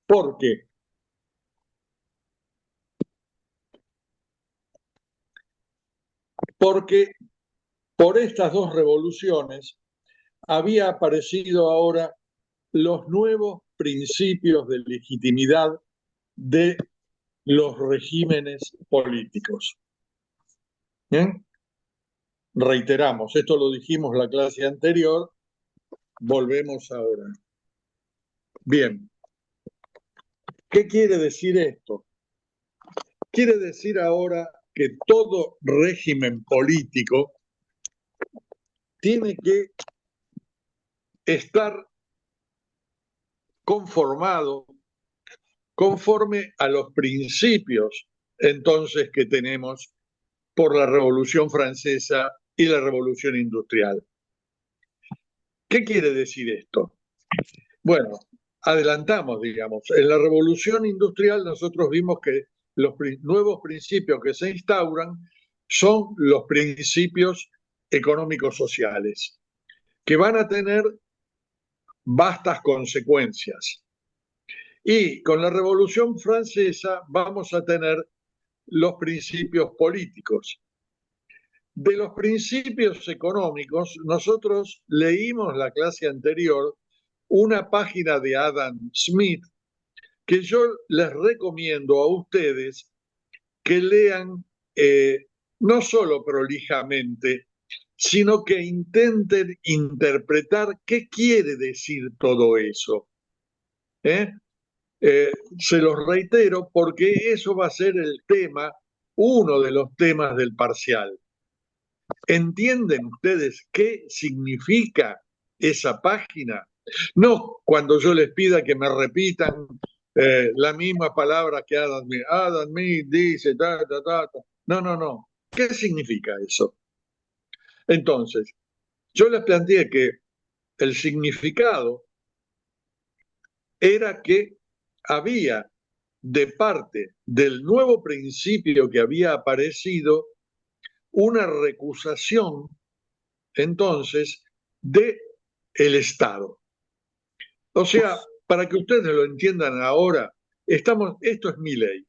¿Por qué? Porque por estas dos revoluciones había aparecido ahora los nuevos principios de legitimidad de los regímenes políticos. ¿Bien? Reiteramos, esto lo dijimos la clase anterior, volvemos ahora. Bien, ¿qué quiere decir esto? Quiere decir ahora que todo régimen político tiene que estar conformado conforme a los principios entonces que tenemos por la Revolución Francesa y la Revolución Industrial. ¿Qué quiere decir esto? Bueno, adelantamos, digamos, en la Revolución Industrial nosotros vimos que los nuevos principios que se instauran son los principios económicos sociales, que van a tener vastas consecuencias. Y con la Revolución Francesa vamos a tener los principios políticos. De los principios económicos, nosotros leímos la clase anterior una página de Adam Smith que yo les recomiendo a ustedes que lean no solo prolijamente, sino que intenten interpretar qué quiere decir todo eso. ¿Eh? Se los reitero porque eso va a ser el tema, uno de los temas del parcial. ¿Entienden ustedes qué significa esa página? No cuando yo les pida que me repitan la misma palabra que Adam Smith. Adam Smith dice, ta, ta, ta, ta. No, no, no. ¿Qué significa eso? Entonces, yo les planteé que el significado era que había de parte del nuevo principio que había aparecido una recusación entonces de el Estado. O sea, para que ustedes lo entiendan ahora, esto es mi ley.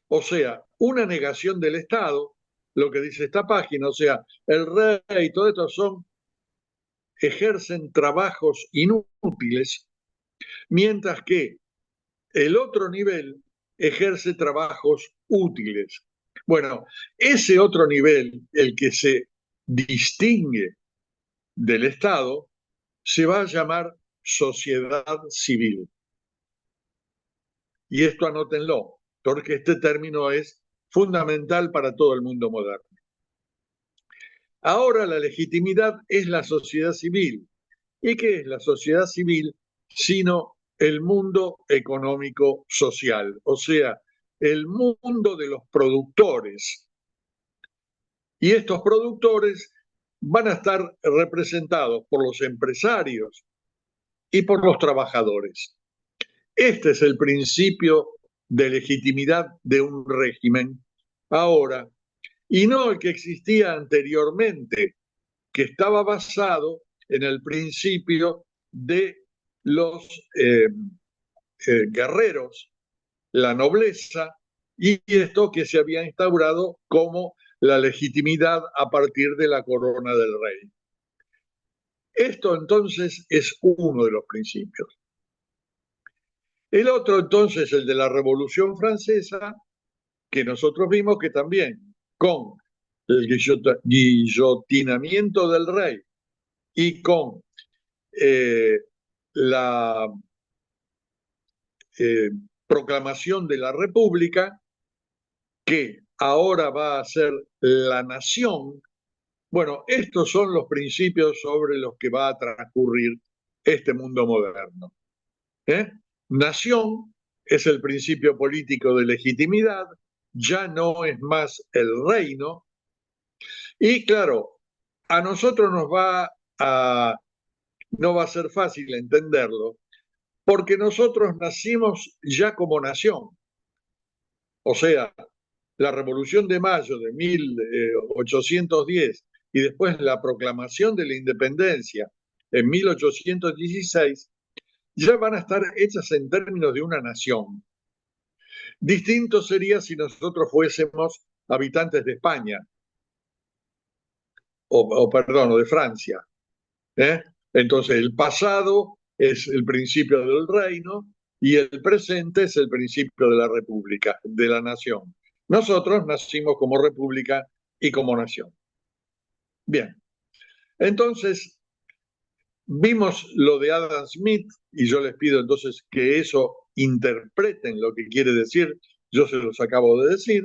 O sea, una negación del Estado, lo que dice esta página, o sea, el rey y todo esto ejercen trabajos inútiles, mientras que el otro nivel ejerce trabajos útiles. Bueno, ese otro nivel, el que se distingue del Estado, se va a llamar sociedad civil. Y esto anótenlo, porque este término es fundamental para todo el mundo moderno. Ahora la legitimidad es la sociedad civil. ¿Y qué es la sociedad civil sino el mundo económico social? O sea, el mundo de los productores. Y estos productores van a estar representados por los empresarios y por los trabajadores. Este es el principio de legitimidad de un régimen ahora, y no el que existía anteriormente, que estaba basado en el principio de los guerreros, la nobleza, y esto que se había instaurado como la legitimidad a partir de la corona del rey. Esto entonces es uno de los principios. El otro entonces, el de la Revolución Francesa, que nosotros vimos que también con el guillotinamiento del rey y con la proclamación de la República, que ahora va a ser la nación. Bueno, estos son los principios sobre los que va a transcurrir este mundo moderno. Nación es el principio político de legitimidad, ya no es más el reino. Y claro, a nosotros no va a ser fácil entenderlo, porque nosotros nacimos ya como nación. O sea, la Revolución de Mayo de 1810 y después la proclamación de la independencia en 1816 ya van a estar hechas en términos de una nación. Distinto sería si nosotros fuésemos habitantes de España, o de Francia. Entonces, el pasado es el principio del reino y el presente es el principio de la república, de la nación. Nosotros nacimos como república y como nación. Bien, entonces vimos lo de Adam Smith y yo les pido entonces que eso interpreten lo que quiere decir. Yo se los acabo de decir.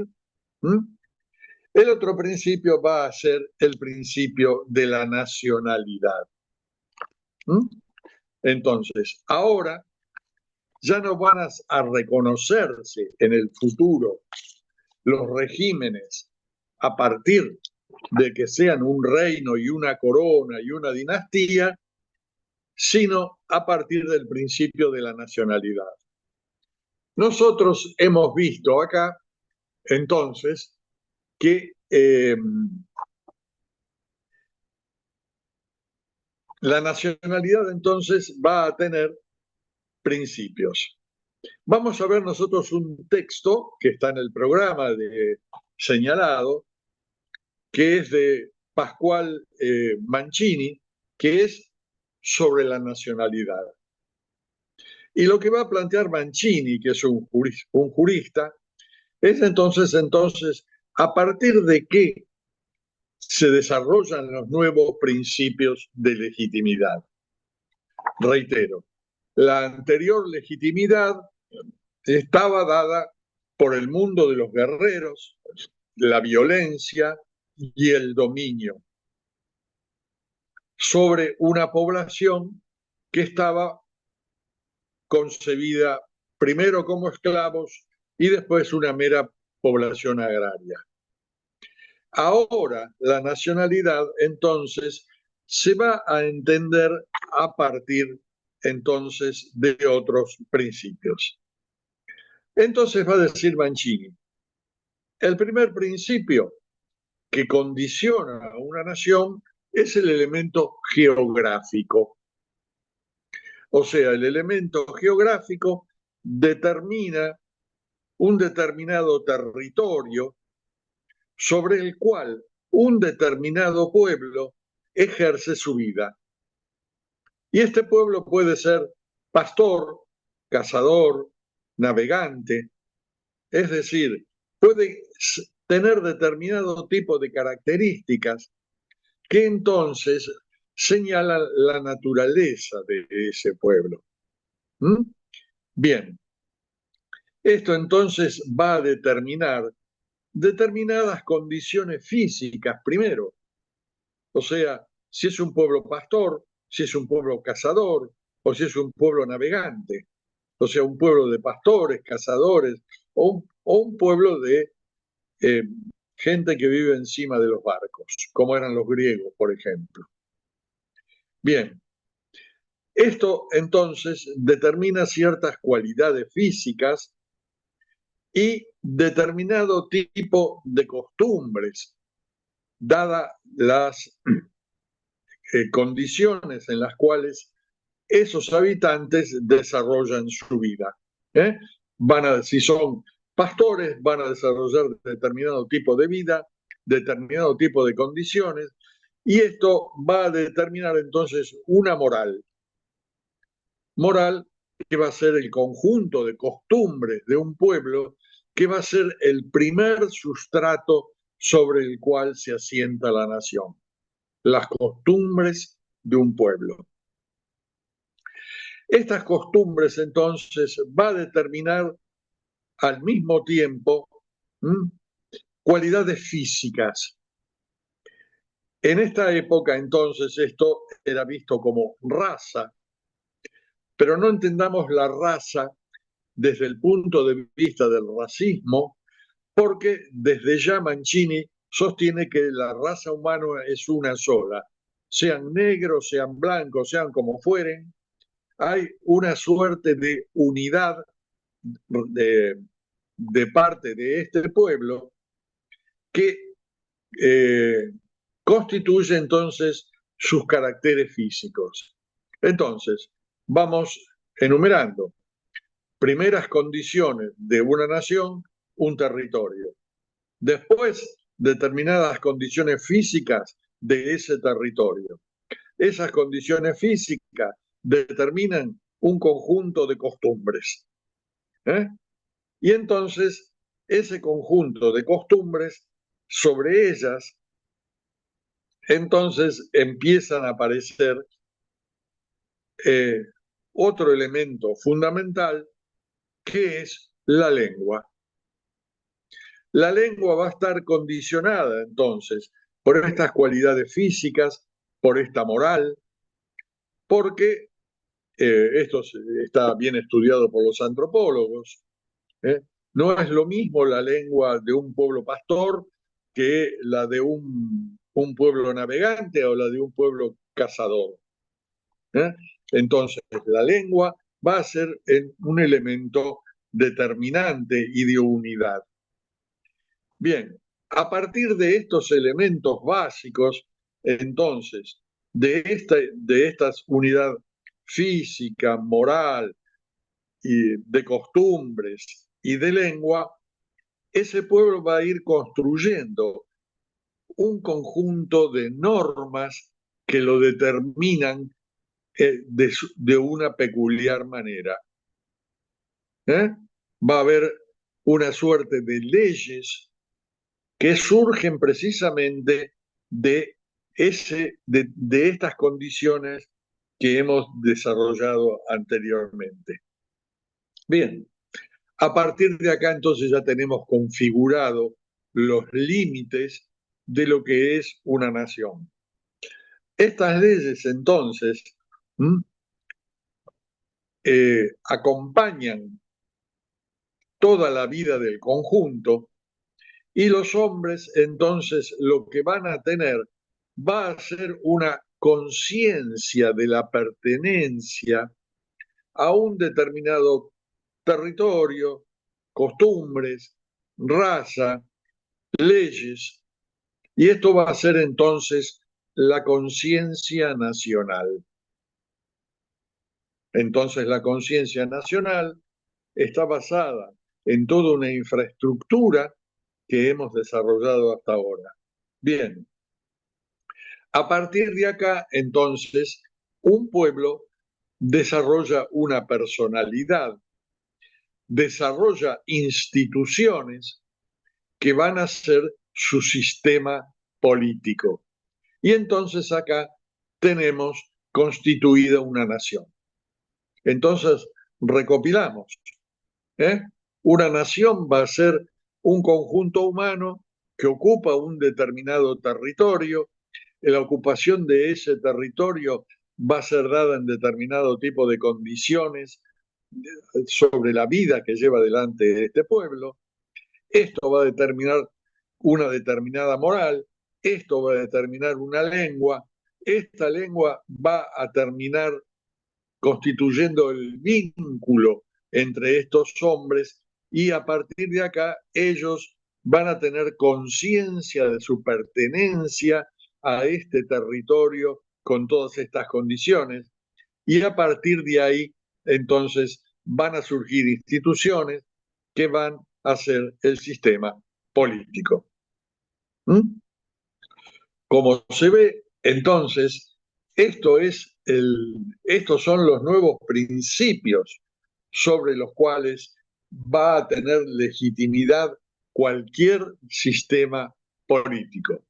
El otro principio va a ser el principio de la nacionalidad. Entonces, ahora ya no van a reconocerse en el futuro los regímenes a partir de que sean un reino y una corona y una dinastía, sino a partir del principio de la nacionalidad. Nosotros hemos visto acá, entonces, que la nacionalidad entonces va a tener principios. Vamos a ver nosotros un texto que está en el programa señalado, que es de Pascual Mancini, que es sobre la nacionalidad. Y lo que va a plantear Mancini, que es un jurista, es entonces, a partir de qué se desarrollan los nuevos principios de legitimidad. Reitero, la anterior legitimidad estaba dada por el mundo de los guerreros, la violencia y el dominio sobre una población que estaba concebida primero como esclavos y después una mera población agraria. Ahora la nacionalidad entonces se va a entender a partir entonces de otros principios. Entonces va a decir Mancini, el primer principio que condiciona a una nación es el elemento geográfico. O sea, el elemento geográfico determina un determinado territorio sobre el cual un determinado pueblo ejerce su vida. Y este pueblo puede ser pastor, cazador, navegante, es decir, puede tener determinado tipo de características que entonces señalan la naturaleza de ese pueblo. Bien, esto entonces va a determinar determinadas condiciones físicas primero. O sea, si es un pueblo pastor, si es un pueblo cazador o si es un pueblo navegante. O sea, un pueblo de pastores, cazadores o un pueblo de gente que vive encima de los barcos, como eran los griegos, por ejemplo. Bien, esto entonces determina ciertas cualidades físicas y determinado tipo de costumbres, dadas las condiciones en las cuales esos habitantes desarrollan su vida. Si son pastores, van a desarrollar determinado tipo de vida, determinado tipo de condiciones, y esto va a determinar entonces una moral. Moral que va a ser el conjunto de costumbres de un pueblo, que va a ser el primer sustrato sobre el cual se asienta la nación. Las costumbres de un pueblo. Estas costumbres entonces va a determinar al mismo tiempo cualidades físicas. En esta época entonces esto era visto como raza, pero no entendamos la raza desde el punto de vista del racismo, porque desde ya Mancini sostiene que la raza humana es una sola. Sean negros, sean blancos, sean como fueren, hay una suerte de unidad de parte de este pueblo que constituye entonces sus caracteres físicos. Entonces, vamos enumerando. Primeras condiciones de una nación, un territorio. Después, determinadas condiciones físicas de ese territorio. Esas condiciones físicas determinan un conjunto de costumbres. Y entonces, ese conjunto de costumbres, sobre ellas, entonces empiezan a aparecer otro elemento fundamental, que es la lengua. La lengua va a estar condicionada entonces por estas cualidades físicas, por esta moral, porque esto está bien estudiado por los antropólogos. No es lo mismo la lengua de un pueblo pastor que la de un pueblo navegante o la de un pueblo cazador. Entonces, la lengua va a ser un elemento determinante y de unidad. Bien, a partir de estos elementos básicos, entonces, de esta unidad física, moral, y de costumbres y de lengua, ese pueblo va a ir construyendo un conjunto de normas que lo determinan de una peculiar manera. Va a haber una suerte de leyes que surgen precisamente de estas condiciones que hemos desarrollado anteriormente. Bien, a partir de acá entonces ya tenemos configurado los límites de lo que es una nación. Estas leyes entonces acompañan toda la vida del conjunto, y los hombres entonces lo que van a tener va a ser una conciencia de la pertenencia a un determinado territorio, costumbres, raza, leyes, y esto va a ser entonces la conciencia nacional. Entonces la conciencia nacional está basada en toda una infraestructura que hemos desarrollado hasta ahora. Bien, a partir de acá, entonces, un pueblo desarrolla una personalidad, desarrolla instituciones que van a ser su sistema político. Y entonces acá tenemos constituida una nación. Entonces, recopilamos. Una nación va a ser un conjunto humano que ocupa un determinado territorio. La ocupación de ese territorio va a ser dada en determinado tipo de condiciones sobre la vida que lleva adelante este pueblo. Esto va a determinar una determinada moral, esto va a determinar una lengua, esta lengua va a terminar constituyendo el vínculo entre estos hombres, y a partir de acá ellos van a tener conciencia de su pertenencia a este territorio con todas estas condiciones, y a partir de ahí entonces van a surgir instituciones que van a ser el sistema político. Como se ve, entonces, estos son los nuevos principios sobre los cuales va a tener legitimidad cualquier sistema político.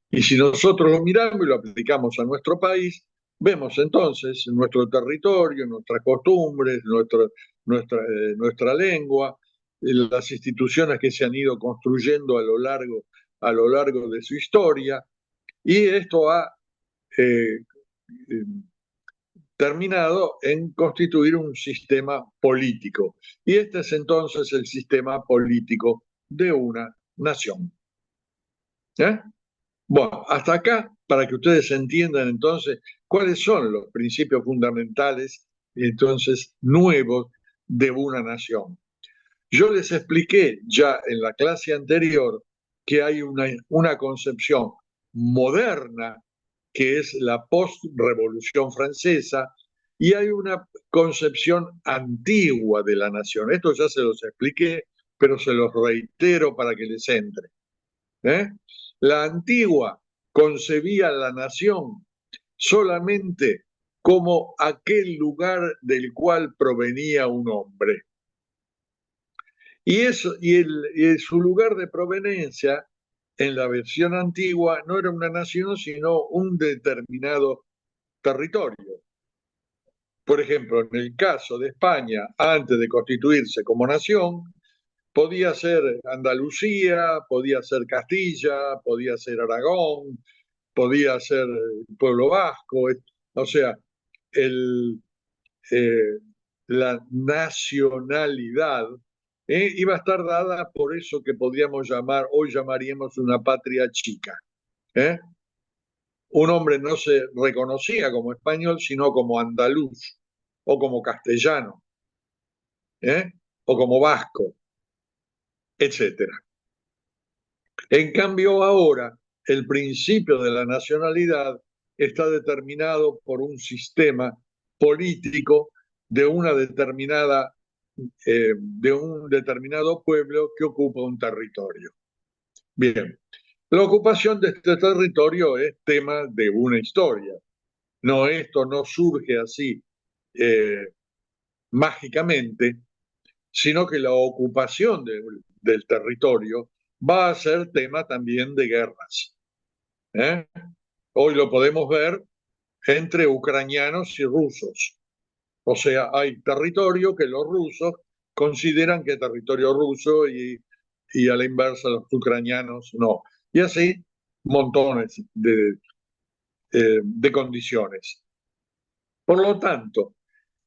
Y si nosotros lo miramos y lo aplicamos a nuestro país, vemos entonces nuestro territorio, nuestras costumbres, nuestra lengua, las instituciones que se han ido construyendo a lo largo de su historia, y esto ha terminado en constituir un sistema político. Y este es entonces el sistema político de una nación. Bueno, hasta acá, para que ustedes entiendan entonces cuáles son los principios fundamentales entonces nuevos de una nación. Yo les expliqué ya en la clase anterior que hay una concepción moderna, que es la post-revolución francesa, Y hay una concepción antigua de la nación. Esto ya se los expliqué, pero se los reitero para que les entre. La antigua concebía la nación solamente como aquel lugar del cual provenía un hombre. Y su lugar de proveniencia en la versión antigua no era una nación, sino un determinado territorio. Por ejemplo, en el caso de España, antes de constituirse como nación, podía ser Andalucía, podía ser Castilla, podía ser Aragón, podía ser el pueblo vasco, o sea, el, eh, la nacionalidad iba a estar dada por eso que podríamos llamar, hoy llamaríamos una patria chica. Un hombre no se reconocía como español, sino como andaluz o como castellano, o como vasco, etcétera. En cambio, ahora el principio de la nacionalidad está determinado por un sistema político de una determinada de un determinado pueblo que ocupa un territorio. Bien, la ocupación de este territorio es tema de una historia. No, esto no surge así mágicamente, sino que la ocupación del territorio va a ser tema también de guerras. Hoy lo podemos ver entre ucranianos y rusos. O sea, hay territorio que los rusos consideran que es territorio ruso y a la inversa los ucranianos no. Y así montones de condiciones. Por lo tanto,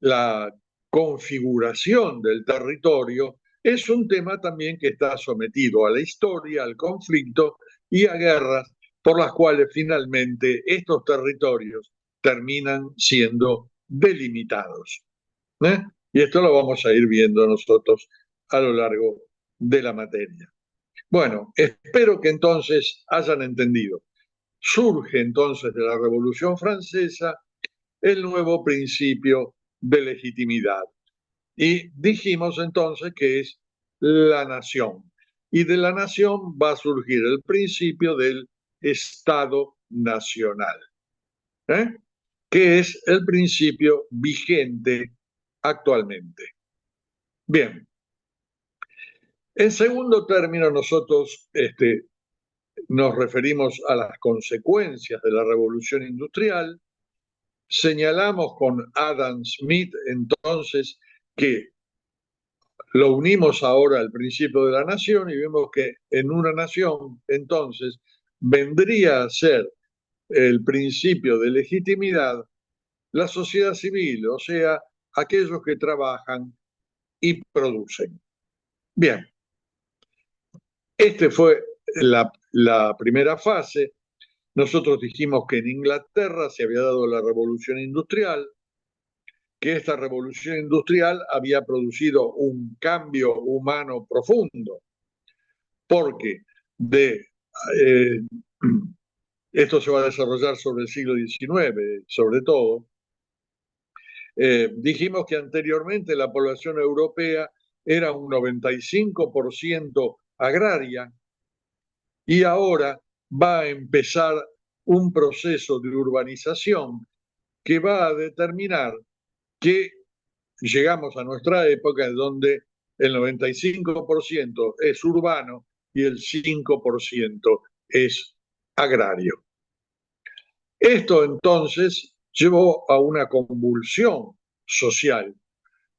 la configuración del territorio es un tema también que está sometido a la historia, al conflicto y a guerras por las cuales finalmente estos territorios terminan siendo delimitados. Y esto lo vamos a ir viendo nosotros a lo largo de la materia. Bueno, espero que entonces hayan entendido. Surge entonces de la Revolución Francesa el nuevo principio de legitimidad. Y dijimos entonces que es la nación. Y de la nación va a surgir el principio del Estado nacional, que es el principio vigente actualmente. Bien, en segundo término nosotros nos referimos a las consecuencias de la revolución industrial. Señalamos con Adam Smith entonces que lo unimos ahora al principio de la nación y vemos que en una nación entonces vendría a ser el principio de legitimidad la sociedad civil, o sea, aquellos que trabajan y producen. Bien, esta fue la primera fase. Nosotros dijimos que en Inglaterra se había dado la revolución industrial, que esta revolución industrial había producido un cambio humano profundo, porque esto se va a desarrollar sobre el siglo XIX, sobre todo. Dijimos que anteriormente la población europea era un 95% agraria y ahora va a empezar un proceso de urbanización que va a determinar que llegamos a nuestra época en donde el 95% es urbano y el 5% es agrario. Esto entonces llevó a una convulsión social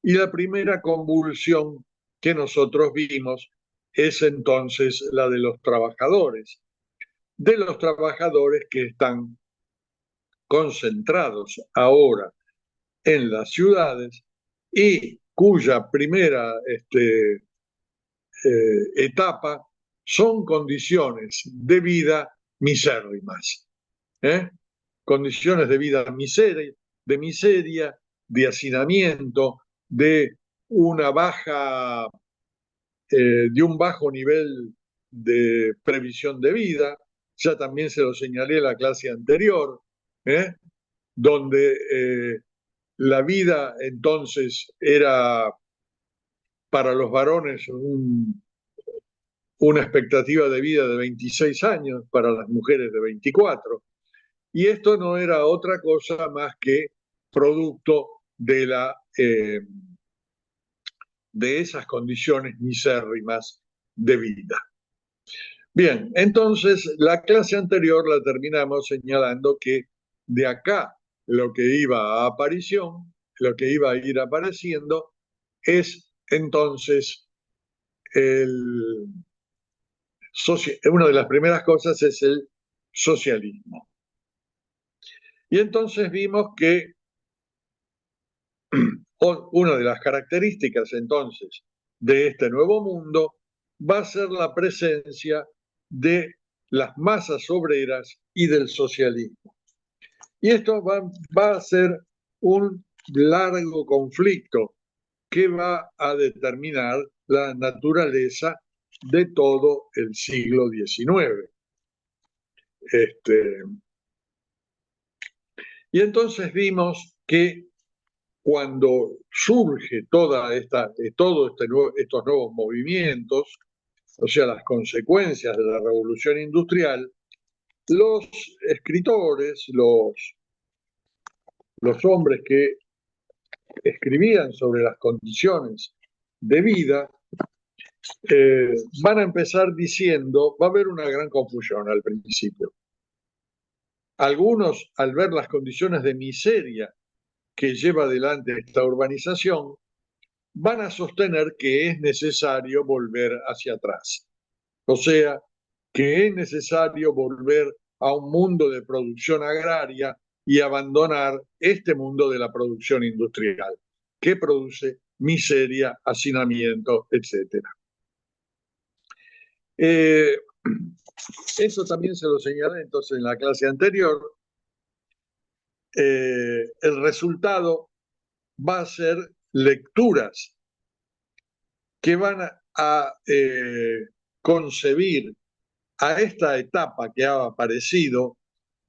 y la primera convulsión que nosotros vimos es entonces la de los trabajadores que están concentrados ahora en las ciudades y cuya primera etapa son condiciones de vida misérrimas. Condiciones de vida miseria, de hacinamiento, de una baja, de un bajo nivel de previsión de vida. Ya también se lo señalé en la clase anterior, donde La vida entonces era para los varones una expectativa de vida de 26 años, para las mujeres de 24. Y esto no era otra cosa más que producto de esas condiciones misérrimas de vida. Bien, entonces la clase anterior la terminamos señalando que de acá lo que iba a aparición, lo que iba a ir apareciendo, es entonces una de las primeras cosas es el socialismo. Y entonces vimos que una de las características entonces de este nuevo mundo va a ser la presencia de las masas obreras y del socialismo. Y esto va a ser un largo conflicto que va a determinar la naturaleza de todo el siglo XIX. Y entonces vimos que cuando surge todos estos nuevos movimientos, o sea, las consecuencias de la revolución industrial, los escritores, los hombres que escribían sobre las condiciones de vida, van a empezar diciendo, va a haber una gran confusión al principio. Algunos, al ver las condiciones de miseria que lleva adelante esta urbanización, van a sostener que es necesario volver hacia atrás. O sea, que es necesario volver a un mundo de producción agraria y abandonar este mundo de la producción industrial, que produce miseria, hacinamiento, etc. Eso también se lo señalé entonces en la clase anterior. El resultado va a ser lecturas que van a concebir a esta etapa que ha aparecido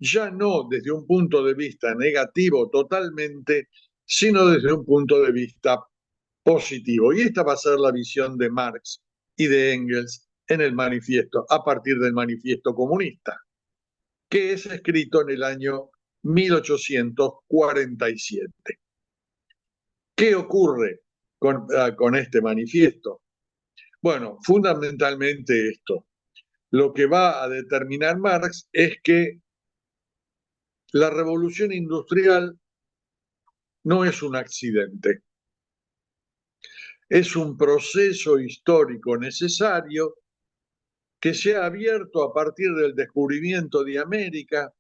ya no desde un punto de vista negativo totalmente, sino desde un punto de vista positivo. Y esta va a ser la visión de Marx y de Engels en el manifiesto, a partir del manifiesto comunista, que es escrito en el año 1847. ¿Qué ocurre con este manifiesto? Bueno, fundamentalmente esto. Lo que va a determinar Marx es que la revolución industrial no es un accidente, es un proceso histórico necesario que se ha abierto a partir del descubrimiento de América,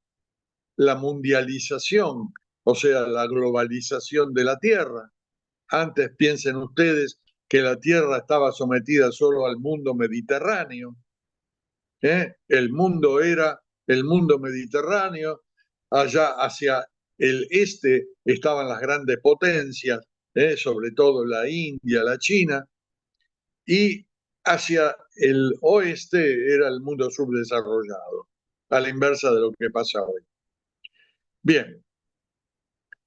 la mundialización, o sea, la globalización de la Tierra. Antes piensen ustedes que la Tierra estaba sometida solo al mundo mediterráneo. El mundo era el mundo mediterráneo, allá hacia el este estaban las grandes potencias, sobre todo la India, la China, y hacia el oeste era el mundo subdesarrollado, a la inversa de lo que pasa hoy. Bien,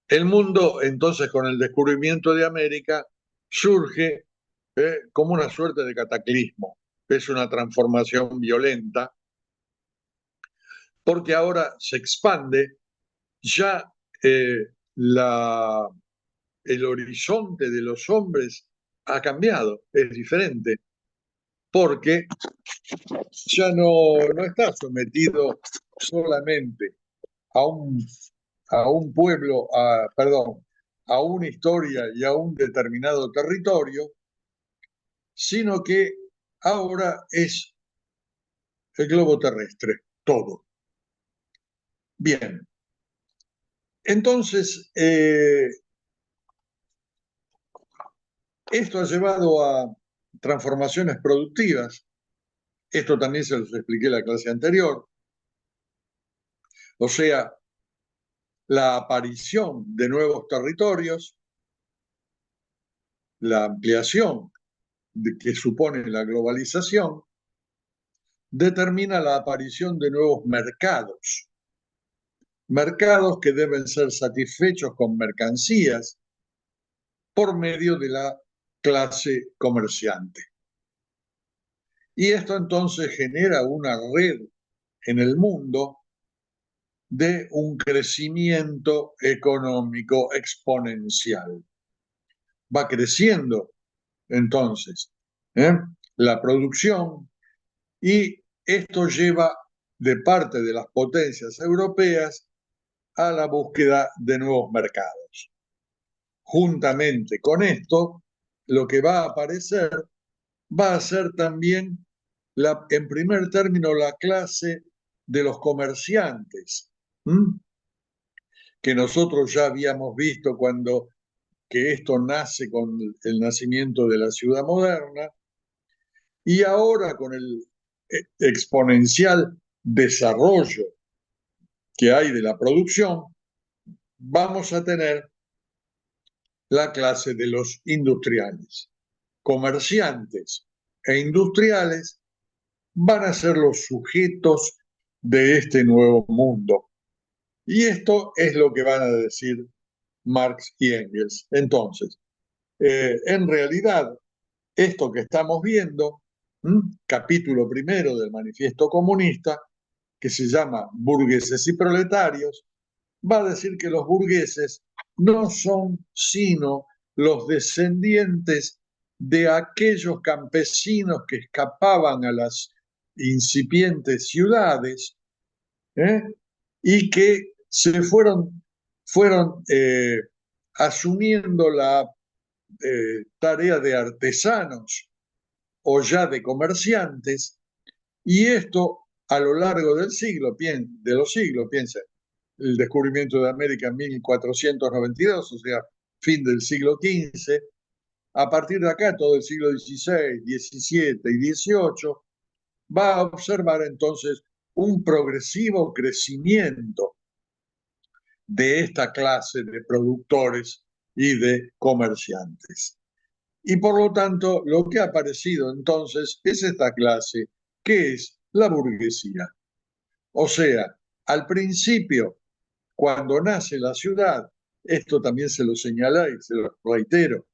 el mundo entonces con el descubrimiento de América surge como una suerte de cataclismo, es una transformación violenta, porque ahora se expande ya el horizonte de los hombres ha cambiado, es diferente, porque ya no está sometido solamente a un pueblo, perdón, a una historia y a un determinado territorio, sino que ahora es el globo terrestre, todo. Bien, entonces esto ha llevado a transformaciones productivas. Esto también se los expliqué en la clase anterior. O sea, la aparición de nuevos territorios, la ampliación que supone la globalización, determina la aparición de nuevos mercados. mercados que deben ser satisfechos con mercancías por medio de la clase comerciante. Y esto entonces genera una red en el mundo de un crecimiento económico exponencial. Va creciendo entonces la producción, y esto lleva de parte de las potencias europeas a la búsqueda de nuevos mercados. Juntamente con esto, lo que va a aparecer va a ser también, en primer término, la clase de los comerciantes, que nosotros ya habíamos visto que esto nace con el nacimiento de la ciudad moderna, y ahora con el exponencial desarrollo que hay de la producción, vamos a tener la clase de los industriales. Comerciantes e industriales van a ser los sujetos de este nuevo mundo. Y esto es lo que van a decir Marx y Engels. Entonces, en realidad, esto que estamos viendo, capítulo primero del Manifiesto Comunista, que se llama Burgueses y Proletarios, va a decir que los burgueses no son sino los descendientes de aquellos campesinos que escapaban a las incipientes ciudades, y que se fueron asumiendo la tarea de artesanos o ya de comerciantes, y esto a lo largo de los siglos, piensa, el descubrimiento de América en 1492, o sea, fin del siglo XV, a partir de acá todo el siglo XVI, XVII y XVIII, va a observar entonces un progresivo crecimiento de esta clase de productores y de comerciantes. Y por lo tanto, lo que ha aparecido entonces es esta clase, que es la burguesía. O sea, al principio, cuando nace la ciudad, esto también se lo señala y se lo reitero,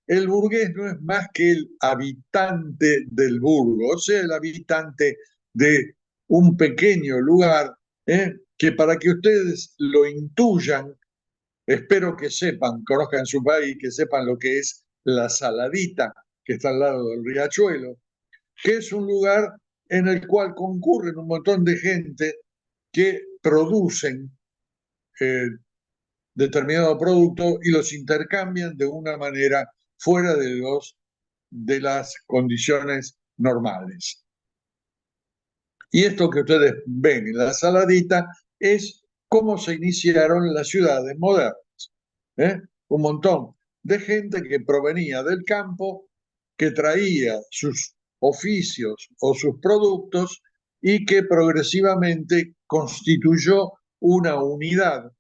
el burgués no es más que el habitante del burgo, o sea, el habitante de un pequeño lugar, que para que ustedes lo intuyan, espero que sepan, conozcan su país, que sepan lo que es la Saladita, que está al lado del riachuelo, que es un lugar en el cual concurren un montón de gente que producen determinado producto y los intercambian de una manera fuera de las condiciones normales. Y esto que ustedes ven en la Saladita es cómo se iniciaron las ciudades modernas. Un montón de gente que provenía del campo, que traía sus oficios o sus productos y que progresivamente constituyó una unidad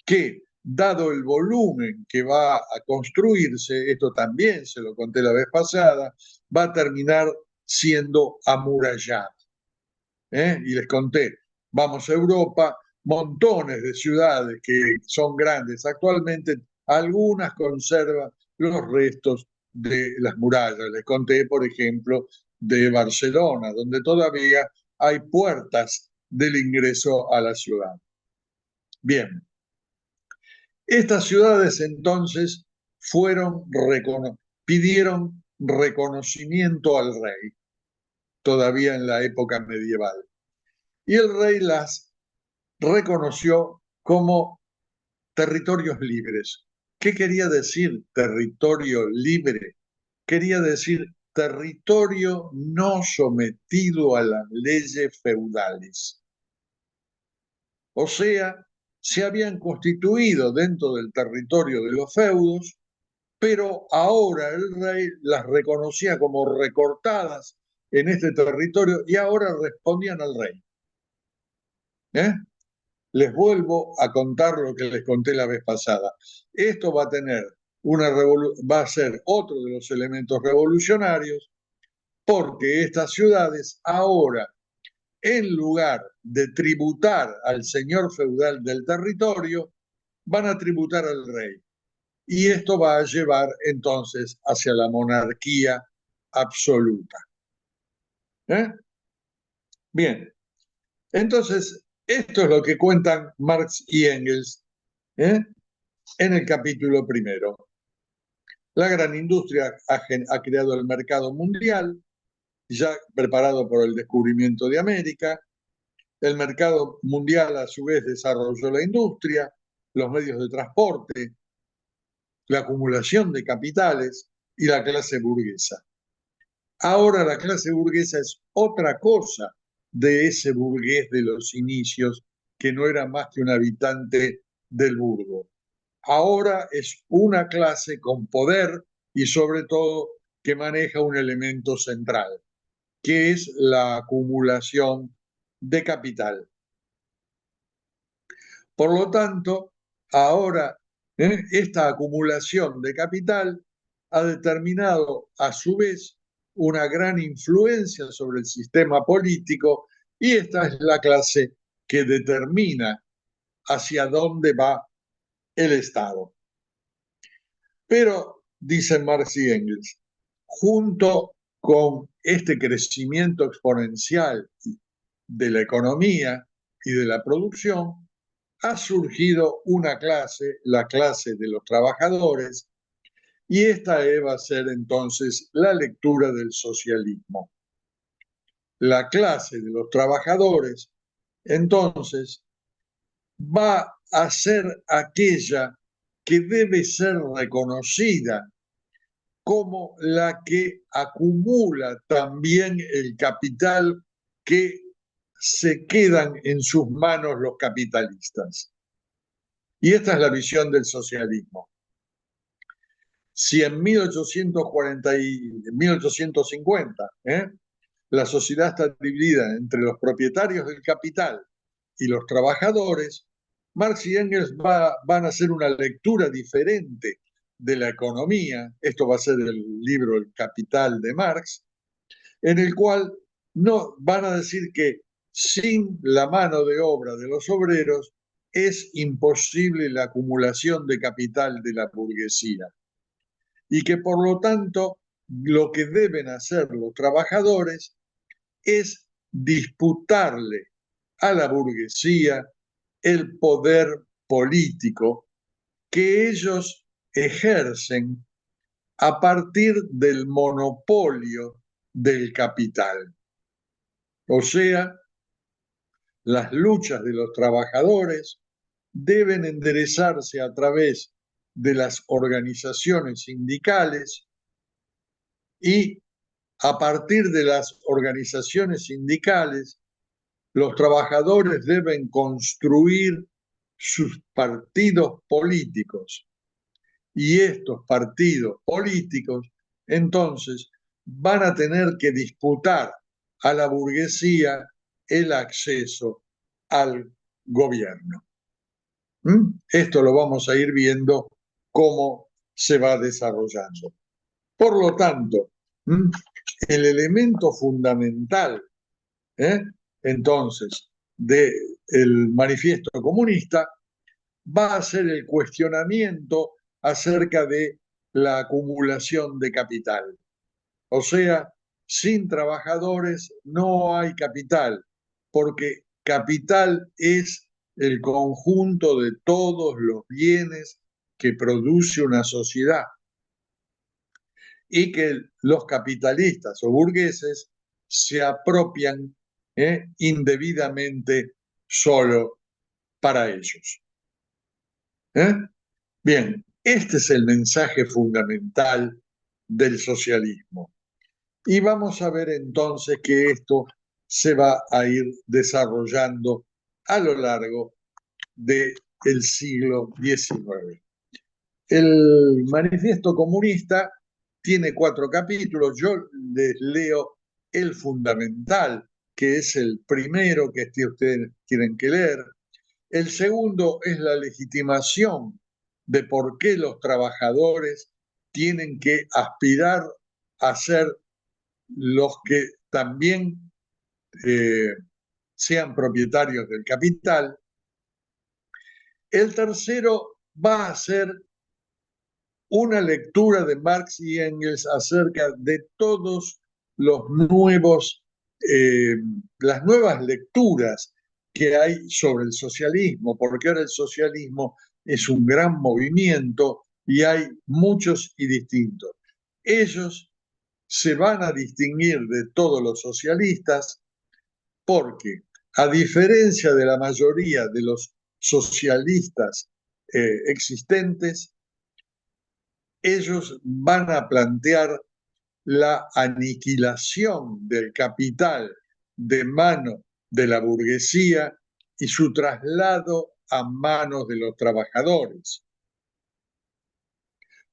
que, dado el volumen que va a construirse, esto también se lo conté la vez pasada, va a terminar siendo amurallada. Y les conté, vamos a Europa, montones de ciudades que son grandes actualmente, algunas conservan los restos de las murallas. Les conté, por ejemplo, de Barcelona, donde todavía hay puertas del ingreso a la ciudad. Bien, estas ciudades entonces pidieron reconocimiento al rey, todavía en la época medieval. Y el rey las reconoció como territorios libres. ¿Qué quería decir territorio libre? Quería decir territorio no sometido a las leyes feudales. O sea, se habían constituido dentro del territorio de los feudos, pero ahora el rey las reconocía como recortadas en este territorio y ahora respondían al rey. Les vuelvo a contar lo que les conté la vez pasada. Esto va a ser otro de los elementos revolucionarios, porque estas ciudades ahora en lugar de tributar al señor feudal del territorio, van a tributar al rey. Y esto va a llevar entonces hacia la monarquía absoluta. Bien, entonces esto es lo que cuentan Marx y Engels en el capítulo primero. La gran industria ha creado el mercado mundial, ya preparado por el descubrimiento de América. El mercado mundial a su vez desarrolló la industria, los medios de transporte, la acumulación de capitales y la clase burguesa. Ahora la clase burguesa es otra cosa de ese burgués de los inicios que no era más que un habitante del burgo. Ahora es una clase con poder y sobre todo que maneja un elemento central, que es la acumulación de capital. Por lo tanto, ahora esta acumulación de capital ha determinado a su vez una gran influencia sobre el sistema político y esta es la clase que determina hacia dónde va el Estado. Pero, dicen Marx y Engels, junto con este crecimiento exponencial de la economía y de la producción, ha surgido una clase, la clase de los trabajadores, y esta va a ser entonces la lectura del socialismo. La clase de los trabajadores, entonces, va a ser aquella que debe ser reconocida como la que acumula también el capital que se quedan en sus manos los capitalistas. Y esta es la visión del socialismo. Si en 1850 la sociedad está dividida entre los propietarios del capital y los trabajadores, Marx y Engels van a hacer una lectura diferente de la economía. Esto va a ser el libro El Capital de Marx, en el cual no van a decir que sin la mano de obra de los obreros es imposible la acumulación de capital de la burguesía y que por lo tanto lo que deben hacer los trabajadores es disputarle a la burguesía el poder político que ellos ejercen a partir del monopolio del capital. O sea, las luchas de los trabajadores deben enderezarse a través de las organizaciones sindicales y a partir de las organizaciones sindicales, los trabajadores deben construir sus partidos políticos y estos partidos políticos entonces van a tener que disputar a la burguesía el acceso al gobierno. Esto lo vamos a ir viendo cómo se va desarrollando. Por lo tanto, el elemento fundamental, entonces, del manifiesto comunista va a ser el cuestionamiento acerca de la acumulación de capital. O sea, sin trabajadores no hay capital, porque capital es el conjunto de todos los bienes que produce una sociedad y que los capitalistas o burgueses se apropian indebidamente solo para ellos. Bien, este es el mensaje fundamental del socialismo. Y vamos a ver entonces que esto se va a ir desarrollando a lo largo del siglo XIX. El manifiesto comunista tiene 4 capítulos. Yo les leo el fundamental, que es el primero que ustedes tienen que leer. El segundo es la legitimación de por qué los trabajadores tienen que aspirar a ser los que también sean propietarios del capital. El tercero va a ser una lectura de Marx y Engels acerca de todos los las nuevas lecturas que hay sobre el socialismo, porque ahora el socialismo es un gran movimiento y hay muchos y distintos. Ellos se van a distinguir de todos los socialistas porque, a diferencia de la mayoría de los socialistas existentes, ellos van a plantear la aniquilación del capital de mano de la burguesía y su traslado a manos de los trabajadores.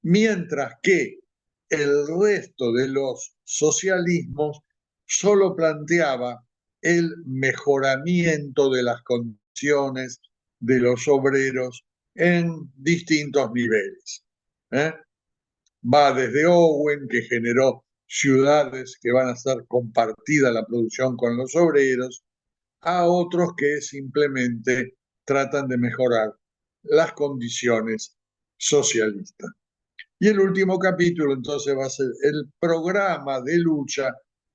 Mientras que el resto de los socialismos solo planteaba el mejoramiento de las condiciones de los obreros en distintos niveles. Va desde Owen, que generó ciudades que van a ser compartida la producción con los obreros, a otros que simplemente tratan de mejorar las condiciones socialistas. Y el último capítulo entonces va a ser el programa de lucha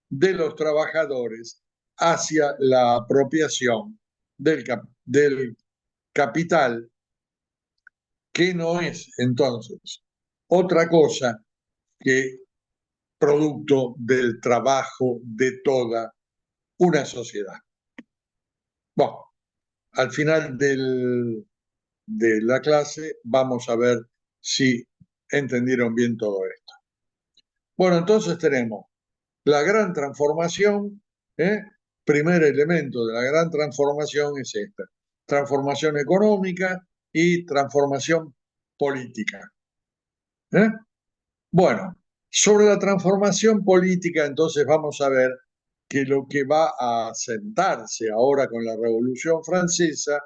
de los trabajadores hacia la apropiación del capital, que no es entonces otra cosa que producto del trabajo de toda una sociedad. Bueno, al final de la clase vamos a ver si entendieron bien todo esto. Bueno, entonces tenemos la gran transformación. Primer elemento de la gran transformación es esta: transformación económica y transformación política. Bueno, sobre la transformación política, entonces vamos a ver que lo que va a sentarse ahora con la Revolución Francesa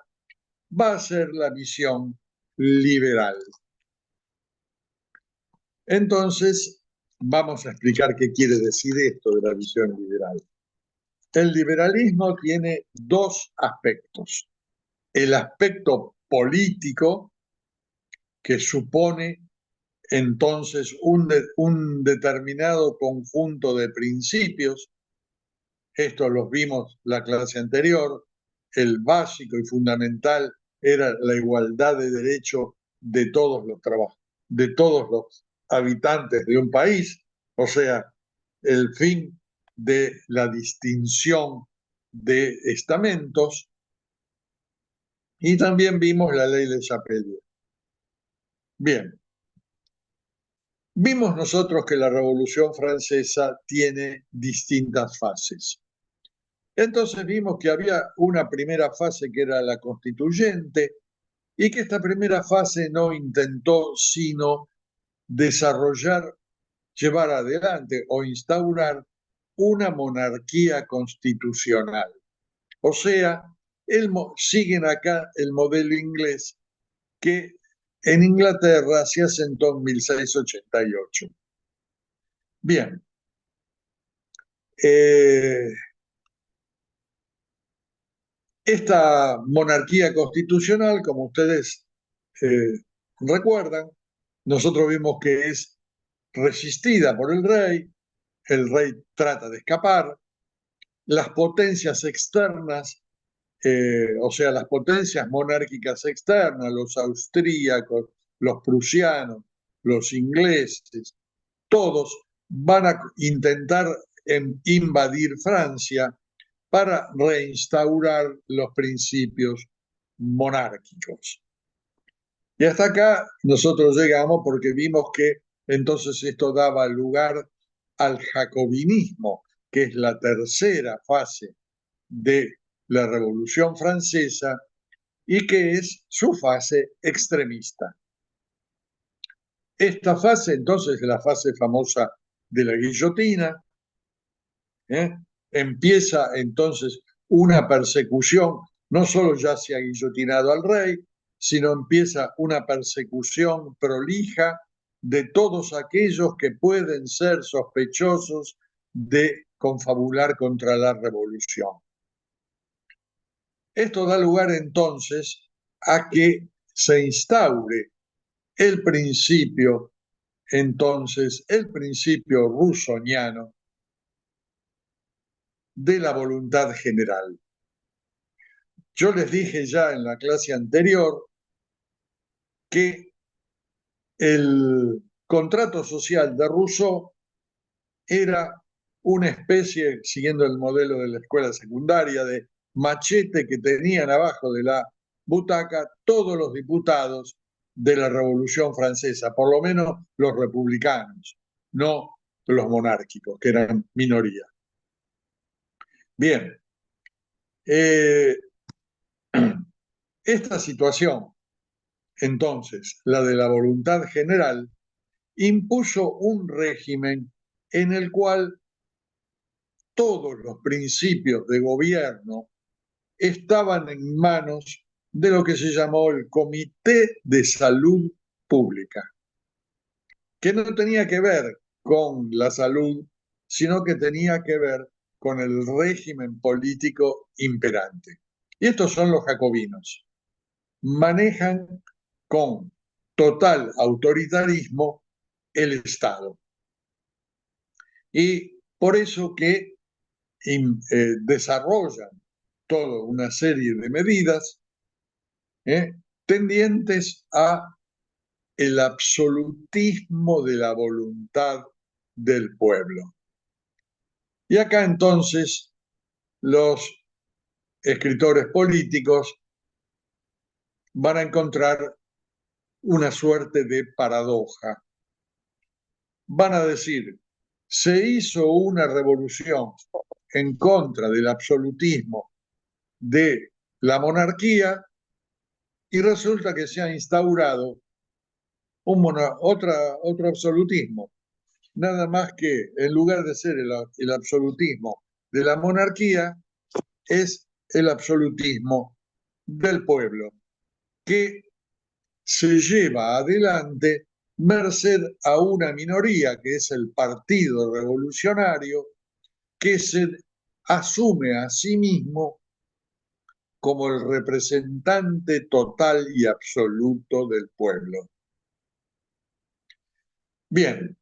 va a ser la visión liberal. Entonces, vamos a explicar qué quiere decir esto de la visión liberal. El liberalismo tiene dos aspectos: el aspecto político, que supone entonces un determinado conjunto de principios. Esto los vimos la clase anterior. El básico y fundamental era la igualdad de derecho de todos los habitantes de un país, o sea, el fin de la distinción de estamentos. Y también vimos la ley de Chapelier. Bien, vimos nosotros que la Revolución Francesa tiene distintas fases. Entonces vimos que había una primera fase que era la constituyente, y que esta primera fase no intentó sino desarrollar, llevar adelante o instaurar una monarquía constitucional. O sea, siguen acá el modelo inglés que en Inglaterra se asentó en 1688. Bien. Esta monarquía constitucional, como ustedes recuerdan, nosotros vimos que es resistida por el rey trata de escapar, las potencias externas, o sea, las potencias monárquicas externas, los austríacos, los prusianos, los ingleses, todos van a intentar invadir Francia para reinstaurar los principios monárquicos. Y hasta acá nosotros llegamos porque vimos que entonces esto daba lugar al jacobinismo, que es la tercera fase de la Revolución Francesa y que es su fase extremista. Esta fase entonces es la fase famosa de la guillotina. Empieza entonces una persecución, no solo ya se ha guillotinado al rey, sino empieza una persecución prolija de todos aquellos que pueden ser sospechosos de confabular contra la revolución. Esto da lugar entonces a que se instaure el principio, entonces, el principio rusoniano de la voluntad general. Yo les dije ya en la clase anterior que el contrato social de Rousseau era una especie, siguiendo el modelo de la escuela secundaria, de machete que tenían abajo de la butaca todos los diputados de la Revolución Francesa, por lo menos los republicanos, no los monárquicos, que eran minoría. Bien, esta situación, entonces, la de la voluntad general, impuso un régimen en el cual todos los principios de gobierno estaban en manos de lo que se llamó el Comité de Salud Pública, que no tenía que ver con la salud, sino que tenía que ver con el régimen político imperante. Y estos son los jacobinos. Manejan con total autoritarismo el Estado. Y por eso que desarrollan toda una serie de medidas tendientes a el absolutismo de la voluntad del pueblo. Y acá entonces los escritores políticos van a encontrar una suerte de paradoja. Van a decir, se hizo una revolución en contra del absolutismo de la monarquía y resulta que se ha instaurado otro absolutismo. Nada más que en lugar de ser el absolutismo de la monarquía, es el absolutismo del pueblo, que se lleva adelante merced a una minoría que es el Partido Revolucionario, que se asume a sí mismo como el representante total y absoluto del pueblo. Bien,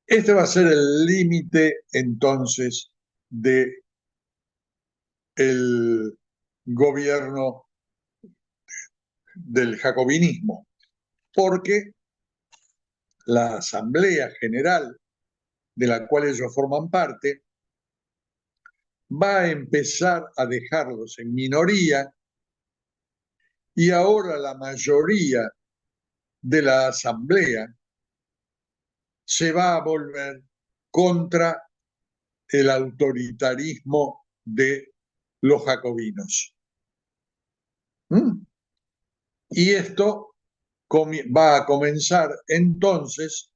este va a ser el límite entonces de el gobierno del jacobinismo, porque la Asamblea General de la cual ellos forman parte va a empezar a dejarlos en minoría y ahora la mayoría de la Asamblea se va a volver contra el autoritarismo de los jacobinos. Y esto va a comenzar entonces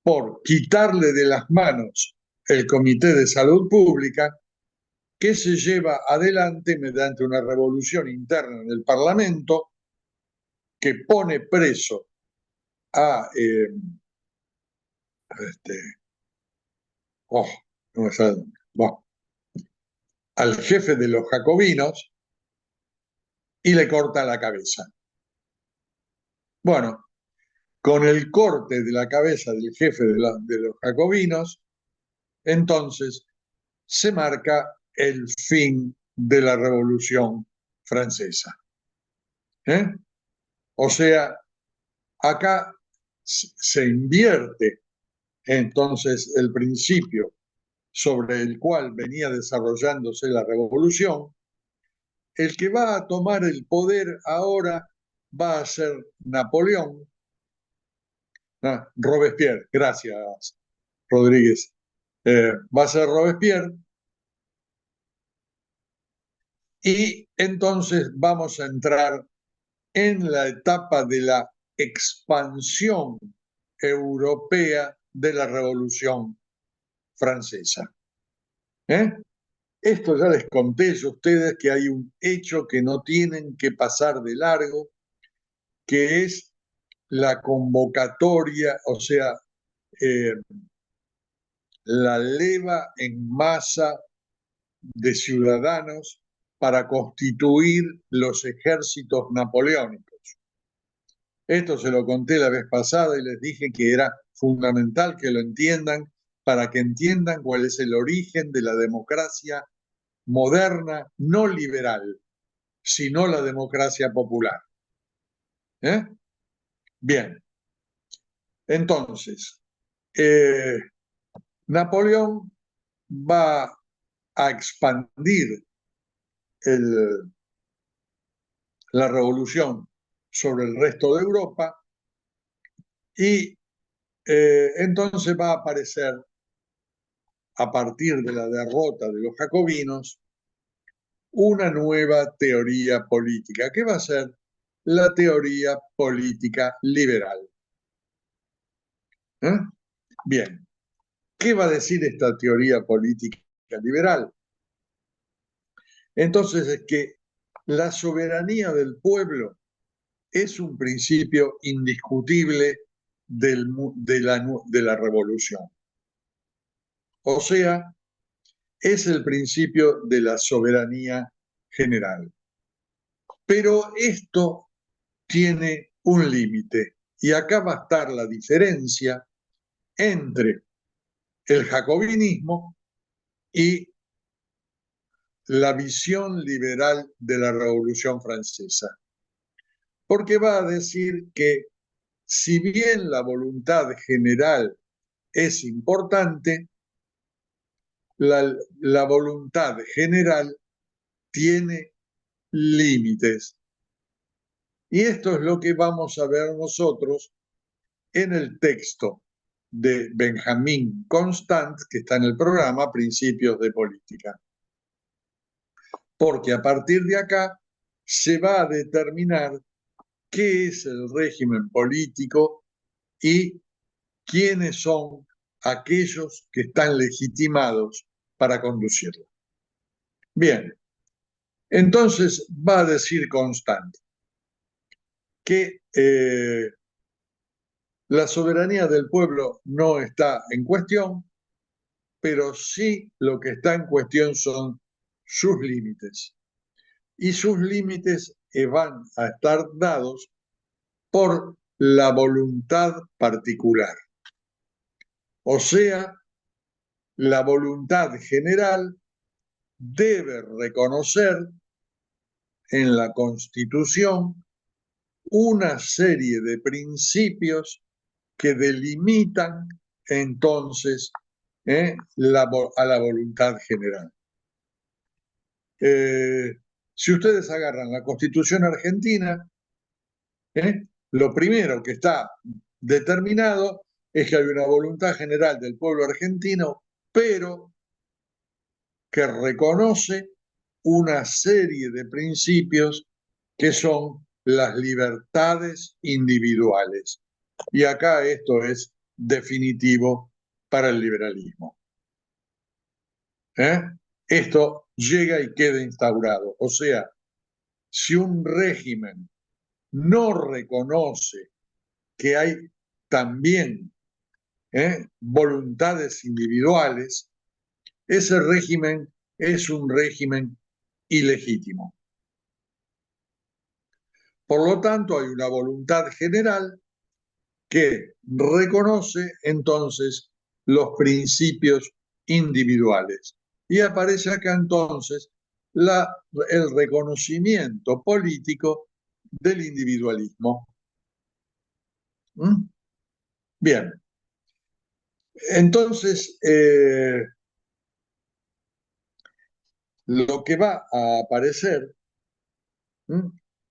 por quitarle de las manos el Comité de Salud Pública, que se lleva adelante mediante una revolución interna en el Parlamento que pone preso a oh, no me sale, bueno, al jefe de los jacobinos y le corta la cabeza. Bueno, con el corte de la cabeza del jefe de los jacobinos, entonces se marca el fin de la Revolución Francesa. O sea, acá se invierte entonces el principio sobre el cual venía desarrollándose la revolución. El que va a tomar el poder ahora va a ser Napoleón. Robespierre, gracias, Rodríguez. Va a ser Robespierre. Y entonces vamos a entrar en la etapa de la expansión europea de la Revolución Francesa. Esto ya les conté a ustedes que hay un hecho que no tienen que pasar de largo, que es la convocatoria, o sea, la leva en masa de ciudadanos para constituir los ejércitos napoleónicos. Esto se lo conté la vez pasada y les dije que era fundamental que lo entiendan para que entiendan cuál es el origen de la democracia moderna, no liberal, sino la democracia popular. Bien, entonces, Napoleón va a expandir la revolución sobre el resto de Europa y entonces va a aparecer, a partir de la derrota de los jacobinos, una nueva teoría política, que va a ser la teoría política liberal. Bien, ¿qué va a decir esta teoría política liberal? Entonces es que la soberanía del pueblo es un principio indiscutible de la revolución. O sea, es el principio de la soberanía general. Pero esto tiene un límite y acá va a estar la diferencia entre el jacobinismo y la visión liberal de la Revolución Francesa. Porque va a decir que si bien la voluntad general es importante, la voluntad general tiene límites. Y esto es lo que vamos a ver nosotros en el texto de Benjamin Constant, que está en el programa Principios de Política. Porque a partir de acá se va a determinar qué es el régimen político y quiénes son aquellos que están legitimados para conducirlo. Bien, entonces va a decir Constant que la soberanía del pueblo no está en cuestión, pero sí lo que está en cuestión son sus límites. Y sus límites van a estar dados por la voluntad particular. O sea, la voluntad general debe reconocer en la Constitución una serie de principios que delimitan entonces a la voluntad general. Si ustedes agarran la Constitución argentina, lo primero que está determinado es que hay una voluntad general del pueblo argentino, pero que reconoce una serie de principios que son las libertades individuales. Y acá esto es definitivo para el liberalismo. Esto llega y queda instaurado. O sea, si un régimen no reconoce que hay también voluntades individuales, ese régimen es un régimen ilegítimo. Por lo tanto, hay una voluntad general que reconoce entonces los principios individuales. Y aparece acá entonces el reconocimiento político del individualismo. Bien, entonces lo que va a aparecer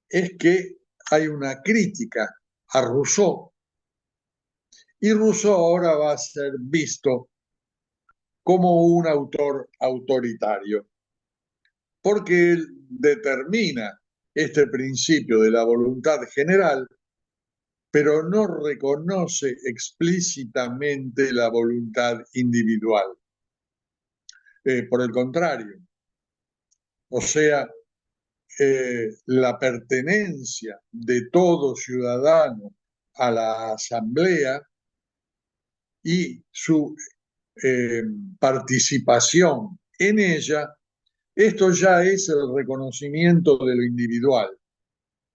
es que hay una crítica a Rousseau, y Rousseau ahora va a ser visto como un autor autoritario, porque él determina este principio de la voluntad general, pero no reconoce explícitamente la voluntad individual. Por el contrario, o sea, la pertenencia de todo ciudadano a la asamblea y su participación en ella Esto ya es el reconocimiento de lo individual,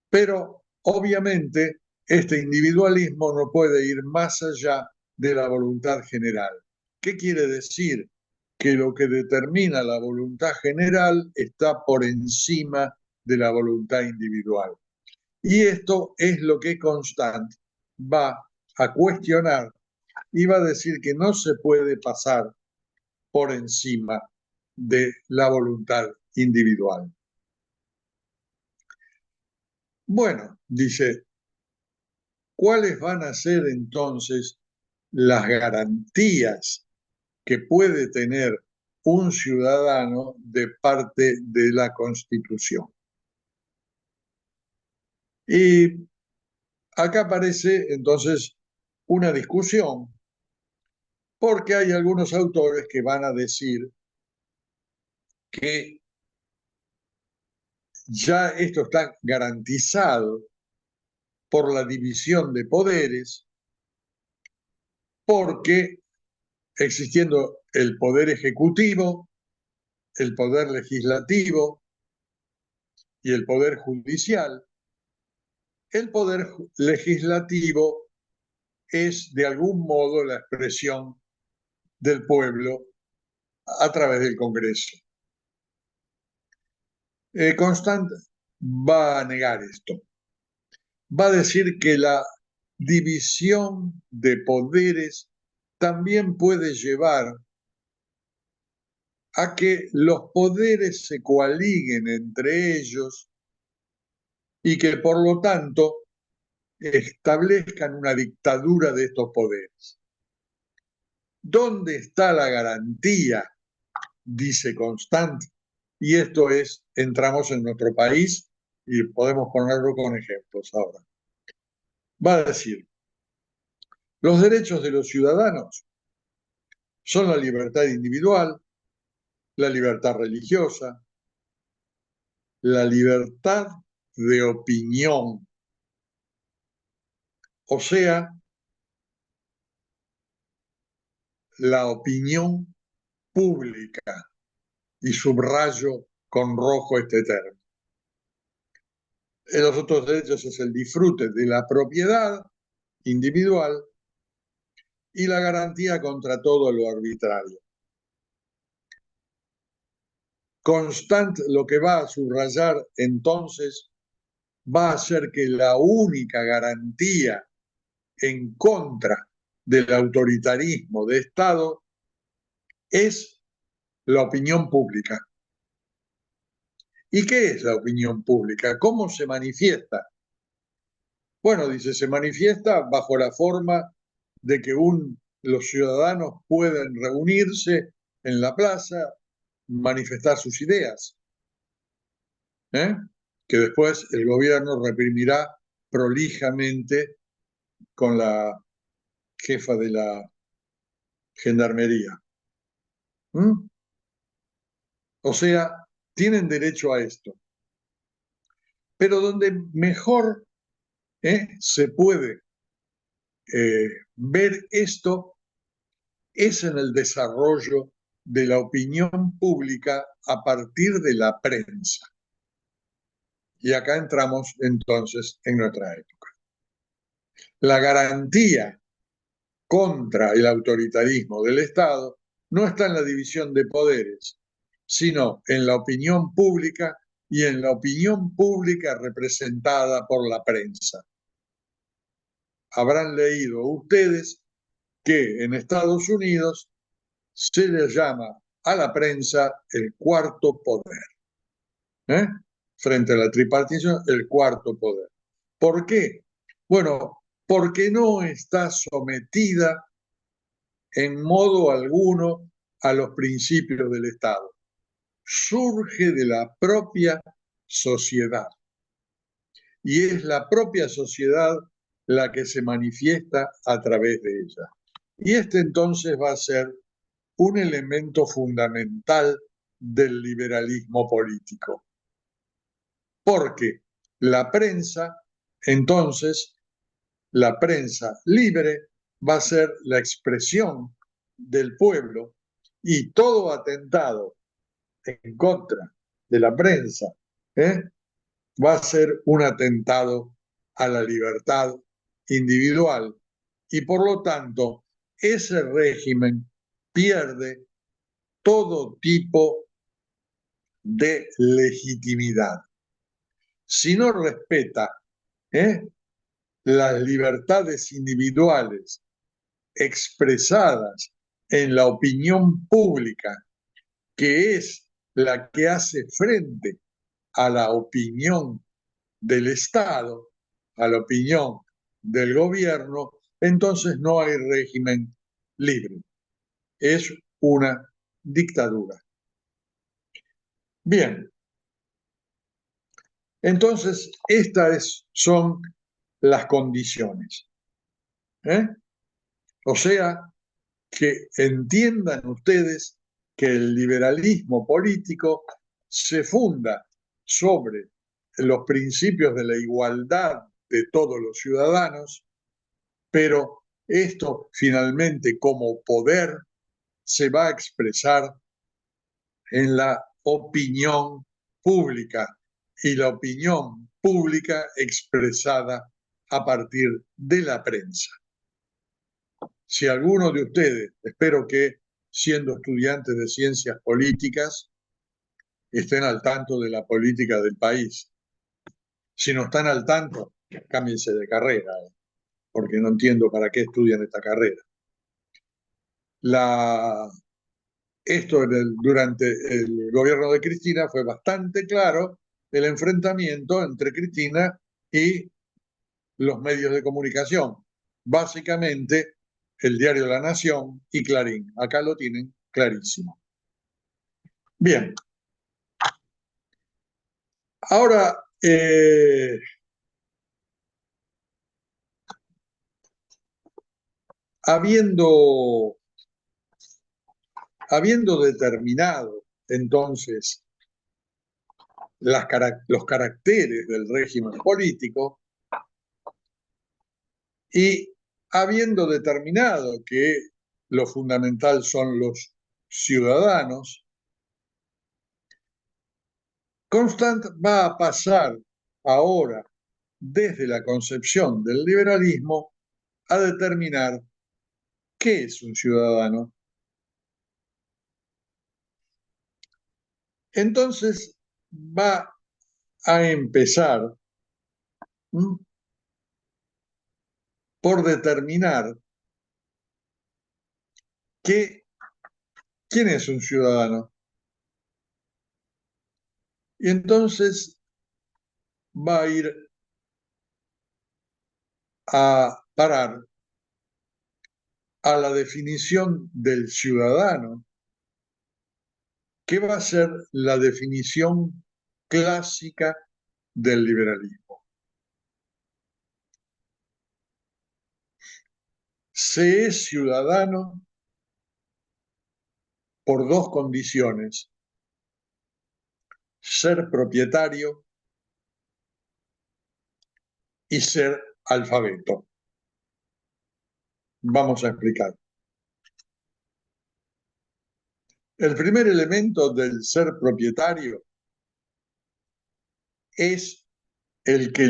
pero obviamente este individualismo no puede ir más allá de la voluntad general. ¿Qué quiere decir? Que lo que determina la voluntad general está por encima de la voluntad individual. Y esto es lo que Constant va a cuestionar y va a decir que no se puede pasar por encima de la voluntad individual. Bueno, dice, ¿cuáles van a ser entonces las garantías que puede tener un ciudadano de parte de la Constitución? Y acá aparece entonces una discusión, porque hay algunos autores que van a decir que ya esto está garantizado por la división de poderes, porque existiendo el poder ejecutivo, el poder legislativo y el poder judicial, el poder legislativo es de algún modo la expresión del pueblo a través del Congreso. Constant va a negar esto. Va a decir que la división de poderes también puede llevar a que los poderes se coaliguen entre ellos y que por lo tanto establezcan una dictadura de estos poderes. ¿Dónde está la garantía? Dice Constant. Y esto es, entramos en nuestro país y podemos ponerlo con ejemplos ahora. Va a decir, los derechos de los ciudadanos son la libertad individual, la libertad religiosa, la libertad de opinión, o sea, la opinión pública, y subrayo con rojo este término. En los otros derechos es el disfrute de la propiedad individual y la garantía contra todo lo arbitrario. Constant lo que va a subrayar entonces va a ser que la única garantía en contra del autoritarismo de Estado es la opinión pública. ¿Y qué es la opinión pública? ¿Cómo se manifiesta? Bueno, dice, se manifiesta bajo la forma de que los ciudadanos pueden reunirse en la plaza, manifestar sus ideas, que después el gobierno reprimirá prolijamente con la jefa de la gendarmería. O sea, tienen derecho a esto. Pero donde mejor se puede ver esto es en el desarrollo de la opinión pública a partir de la prensa. Y acá entramos entonces en nuestra época. La garantía contra el autoritarismo del Estado no está en la división de poderes, sino en la opinión pública y en la opinión pública representada por la prensa. Habrán leído ustedes que en Estados Unidos se le llama a la prensa el cuarto poder. Frente a la tripartición, el cuarto poder. ¿Por qué? Bueno, porque no está sometida en modo alguno a los principios del Estado. Surge de la propia sociedad. Y es la propia sociedad la que se manifiesta a través de ella. Y este entonces va a ser un elemento fundamental del liberalismo político. Porque la prensa, entonces, la prensa libre va a ser la expresión del pueblo y todo atentado en contra de la prensa, va a ser un atentado a la libertad individual y por lo tanto ese régimen pierde todo tipo de legitimidad. Si no respeta las libertades individuales expresadas en la opinión pública, que es la que hace frente a la opinión del Estado, a la opinión del gobierno, entonces no hay régimen libre. Es una dictadura. Bien, entonces estas son las condiciones. O sea, que entiendan ustedes que el liberalismo político se funda sobre los principios de la igualdad de todos los ciudadanos, pero esto finalmente como poder se va a expresar en la opinión pública y la opinión pública expresada a partir de la prensa. Si alguno de ustedes, espero que siendo estudiantes de ciencias políticas, estén al tanto de la política del país. Si no están al tanto, cámbiense de carrera, porque no entiendo para qué estudian esta carrera. Esto durante el gobierno de Cristina fue bastante claro, el enfrentamiento entre Cristina y los medios de comunicación. Básicamente, el diario La Nación y Clarín. Acá lo tienen clarísimo. Bien. Ahora, habiendo determinado entonces los caracteres del régimen político y habiendo determinado que lo fundamental son los ciudadanos, Constant va a pasar ahora desde la concepción del liberalismo a determinar qué es un ciudadano. Entonces va a empezar por determinar quién es un ciudadano. Y entonces va a ir a parar a la definición del ciudadano, que va a ser la definición clásica del liberalismo. Se es ciudadano por dos condiciones: ser propietario y ser alfabeto. Vamos a explicar. El primer elemento del ser propietario es el que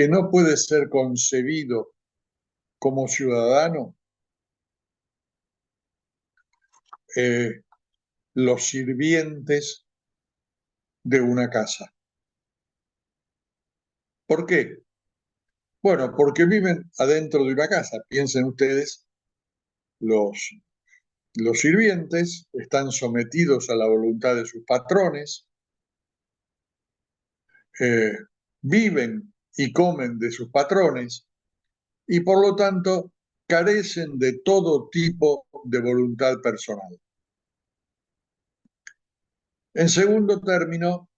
no puede ser concebido como ciudadano los sirvientes de una casa. ¿Por qué? Bueno, porque viven adentro de una casa. Piensen ustedes, los sirvientes están sometidos a la voluntad de sus patrones, viven y comen de sus patrones y por lo tanto carecen de todo tipo de voluntad personal. En segundo término,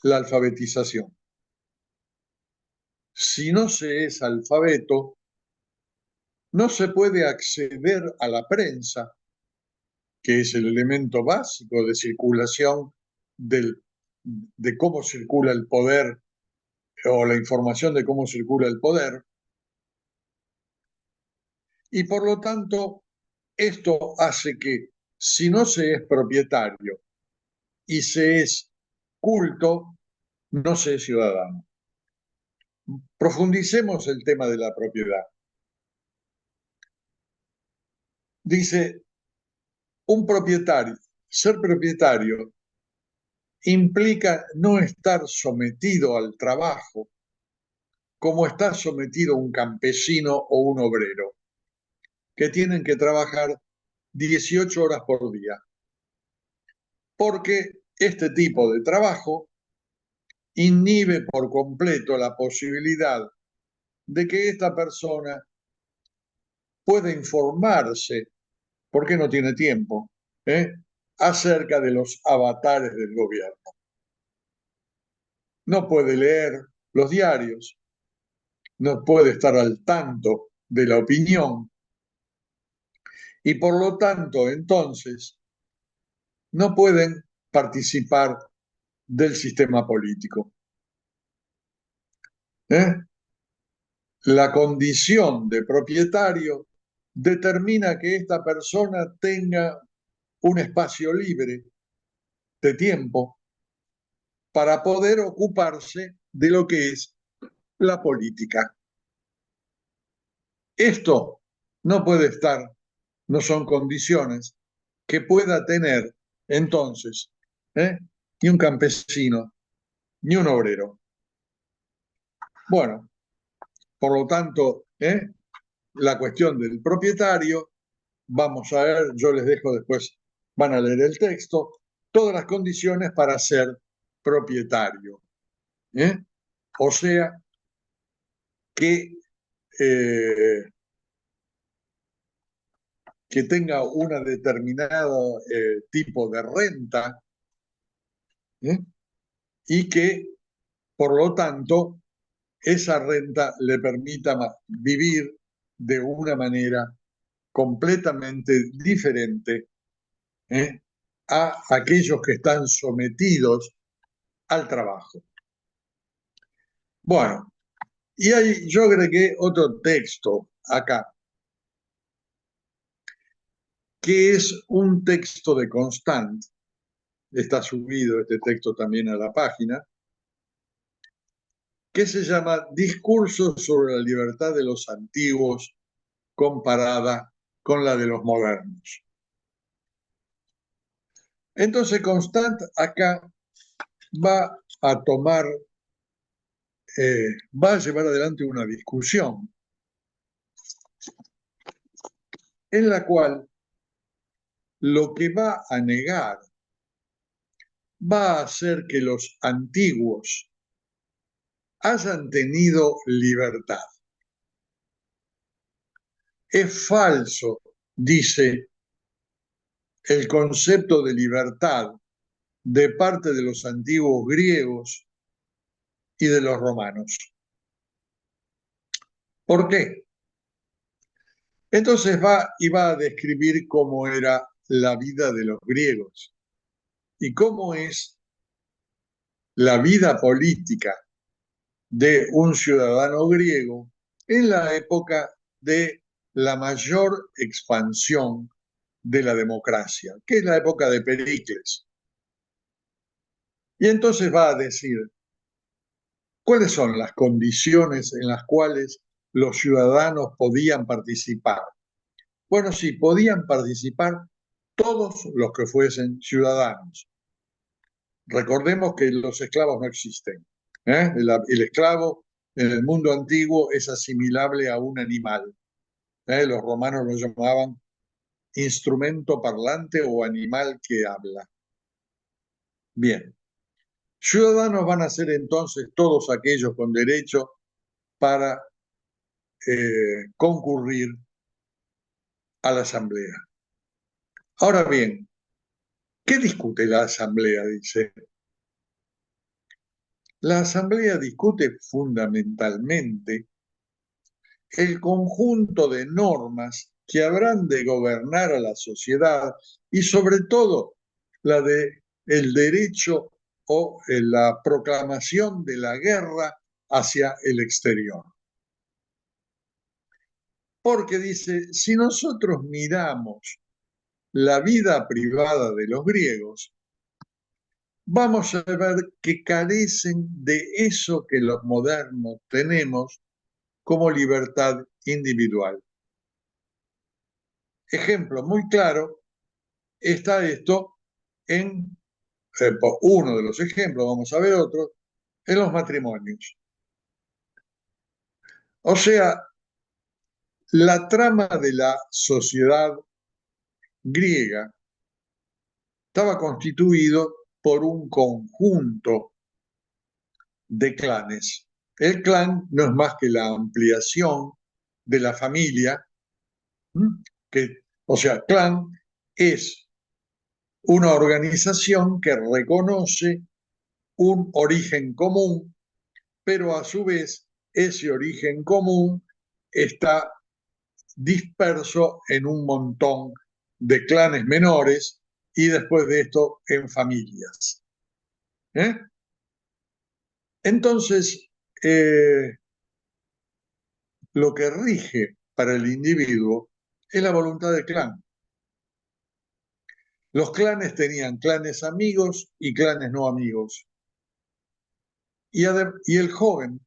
la alfabetización. Si no se es alfabeto, no se puede acceder a la prensa, que es el elemento básico de circulación de cómo circula el poder o la información de cómo circula el poder. Y por lo tanto, esto hace que Si no se es propietario y se es culto, no se es ciudadano. Profundicemos el tema de la propiedad. Dice, ser propietario implica no estar sometido al trabajo como está sometido un campesino o un obrero, que tienen que trabajar 18 horas por día, porque este tipo de trabajo inhibe por completo la posibilidad de que esta persona pueda informarse, porque no tiene tiempo, ¿eh? acerca de los avatares del gobierno. No puede leer los diarios, no puede estar al tanto de la opinión y por lo tanto entonces no pueden participar del sistema político. ¿Eh? La condición de propietario determina que esta persona tenga un espacio libre de tiempo para poder ocuparse de lo que es la política. Esto no puede estar, no son condiciones que pueda tener entonces ni un campesino, ni un obrero. Bueno, por lo tanto, la cuestión del propietario, vamos a ver, yo les dejo después, van a leer el texto, todas las condiciones para ser propietario. O sea, eh, que tenga una determinado tipo de renta y que, por lo tanto, esa renta le permita vivir de una manera completamente diferente a aquellos que están sometidos al trabajo. Bueno, y yo agregué otro texto acá, que es un texto de Constant. Está subido este texto también a la página, que se llama Discursos sobre la libertad de los antiguos comparada con la de los modernos. Entonces Constant acá va a tomar, va a llevar adelante una discusión en la cual lo que va a negar va a hacer que los antiguos hayan tenido libertad. Es falso, dice, el concepto de libertad de parte de los antiguos griegos y de los romanos. ¿Por qué? Entonces va a describir cómo era la vida de los griegos y cómo es la vida política de un ciudadano griego en la época de la mayor expansión de la democracia, que es la época de Pericles. Y entonces va a decir cuáles son las condiciones en las cuales los ciudadanos podían participar. Bueno, sí, podían participar todos los que fuesen ciudadanos. Recordemos que los esclavos no existen. El esclavo en el mundo antiguo es asimilable a un animal. Los romanos lo llamaban instrumento parlante o animal que habla. Bien. Ciudadanos van a ser entonces todos aquellos con derecho para concurrir a la asamblea. Ahora bien, ¿qué discute la asamblea? Dice. La asamblea discute fundamentalmente el conjunto de normas que habrán de gobernar a la sociedad y sobre todo la de el derecho o la proclamación de la guerra hacia el exterior. Porque dice, si nosotros miramos la vida privada de los griegos, vamos a ver que carecen de eso que los modernos tenemos como libertad individual. Ejemplo muy claro está esto en uno de los ejemplos, vamos a ver otro, en los matrimonios. O sea, la trama de la sociedad griega estaba constituido por un conjunto de clanes. El clan no es más que la ampliación de la familia, o sea, clan es una organización que reconoce un origen común, pero a su vez ese origen común está disperso en un montón de clanes menores y después de esto en familias. ¿Eh? Entonces, lo que rige para el individuo es la voluntad del clan. Los clanes tenían clanes amigos y clanes no amigos. Y el joven,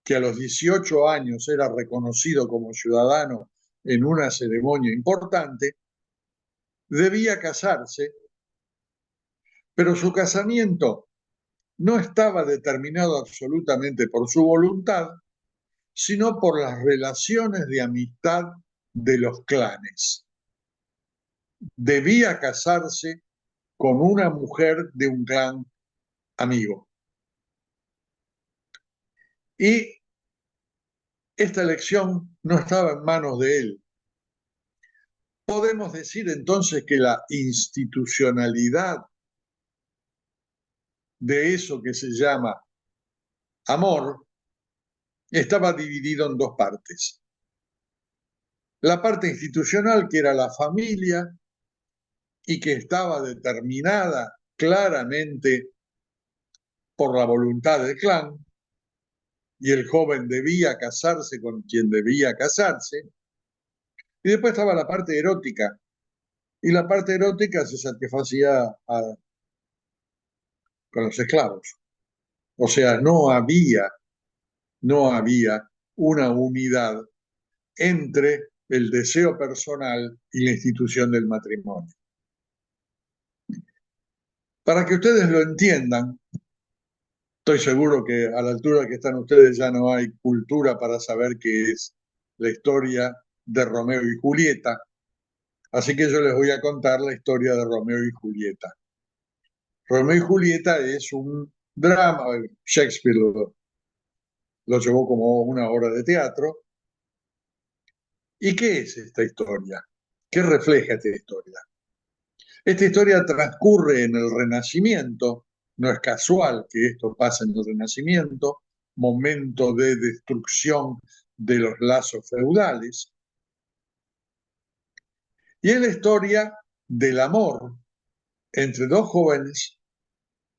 que a los 18 años era reconocido como ciudadano en una ceremonia importante, debía casarse, pero su casamiento no estaba determinado absolutamente por su voluntad, sino por las relaciones de amistad de los clanes. Debía casarse con una mujer de un clan amigo. Y esta elección no estaba en manos de él. Podemos decir entonces que la institucionalidad de eso que se llama amor estaba dividido en dos partes. La parte institucional, que era la familia y que estaba determinada claramente por la voluntad del clan, y el joven debía casarse con quien debía casarse. Y después estaba la parte erótica, y la parte erótica se satisfacía con los esclavos. O sea, no había una unidad entre el deseo personal y la institución del matrimonio. Para que ustedes lo entiendan, estoy seguro que a la altura que están ustedes ya no hay cultura para saber qué es la historia de Romeo y Julieta, así que yo les voy a contar la historia de Romeo y Julieta. Romeo y Julieta es un drama, Shakespeare lo llevó como una obra de teatro. ¿Y qué es esta historia? ¿Qué refleja esta historia? Esta historia transcurre en el Renacimiento, no es casual que esto pase en el Renacimiento, momento de destrucción de los lazos feudales, y es la historia del amor entre dos jóvenes,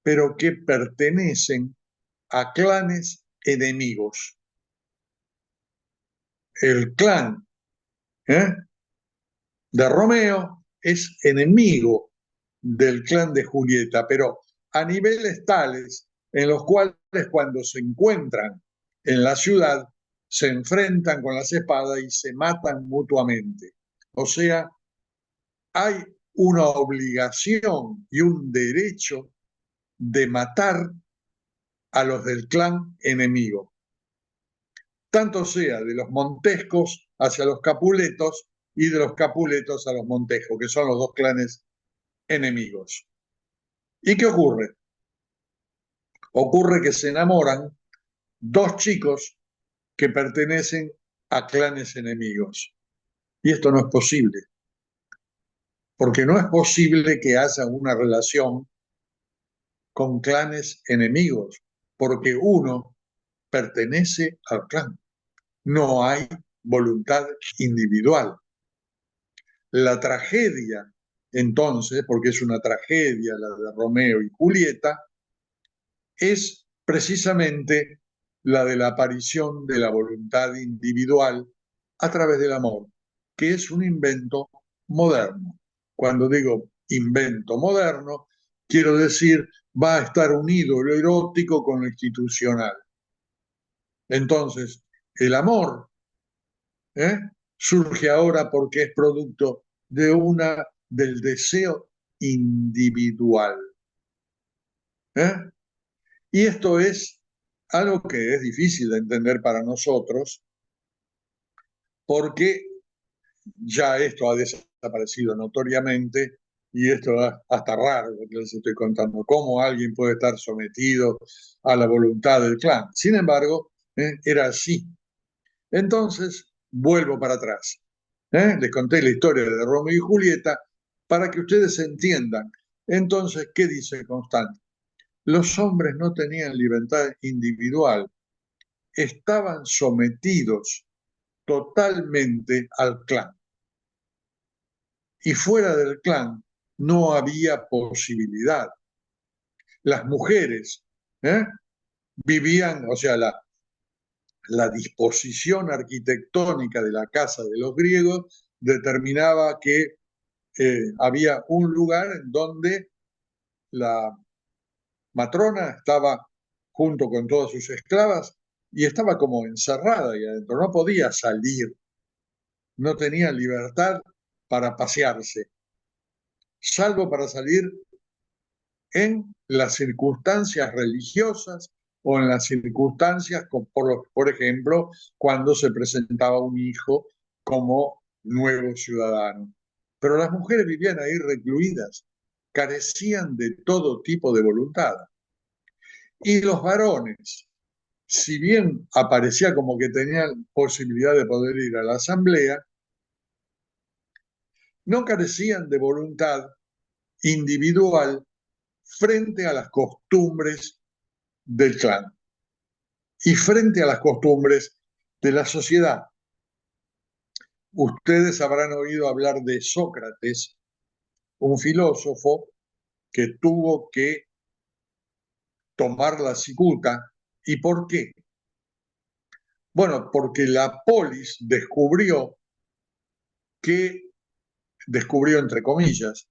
pero que pertenecen a clanes enemigos. El clan de Romeo es enemigo del clan de Julieta, pero a niveles tales en los cuales cuando se encuentran en la ciudad se enfrentan con las espadas y se matan mutuamente. O sea, hay una obligación y un derecho de matar a los del clan enemigo, tanto sea de los montescos hacia los capuletos y de los capuletos a los montescos, que son los dos clanes enemigos. ¿Y qué ocurre? Ocurre que se enamoran dos chicos que pertenecen a clanes enemigos. Y esto no es posible, porque no es posible que haya una relación con clanes enemigos, porque uno pertenece al clan. No hay voluntad individual. La tragedia, entonces, porque es una tragedia la de Romeo y Julieta, es precisamente la de la aparición de la voluntad individual a través del amor, que es un invento moderno. Cuando digo invento moderno, quiero decir, va a estar unido lo erótico con lo institucional. Entonces, el amor surge ahora porque es producto del deseo individual. Y esto es algo que es difícil de entender para nosotros, porque ya esto ha desaparecido notoriamente, y esto es hasta raro lo que les estoy contando, cómo alguien puede estar sometido a la voluntad del clan. Sin embargo, era así. Entonces, vuelvo para atrás. Les conté la historia de Romeo y Julieta para que ustedes entiendan. Entonces, ¿qué dice Constant? Los hombres no tenían libertad individual, estaban sometidos totalmente al clan. Y fuera del clan no había posibilidad. Las mujeres vivían, o sea, la disposición arquitectónica de la casa de los griegos determinaba que había un lugar en donde la matrona estaba junto con todas sus esclavas y estaba como encerrada ahí adentro, no podía salir, no tenía libertad para pasearse, salvo para salir en las circunstancias religiosas o en las circunstancias, por ejemplo, cuando se presentaba un hijo como nuevo ciudadano. Pero las mujeres vivían ahí recluidas, carecían de todo tipo de voluntad. Y los varones, si bien aparecía como que tenían posibilidad de poder ir a la asamblea, no carecían de voluntad individual frente a las costumbres del clan y frente a las costumbres de la sociedad. Ustedes habrán oído hablar de Sócrates, un filósofo que tuvo que tomar la cicuta. ¿Y por qué? Bueno, porque la polis descubrió entre comillas,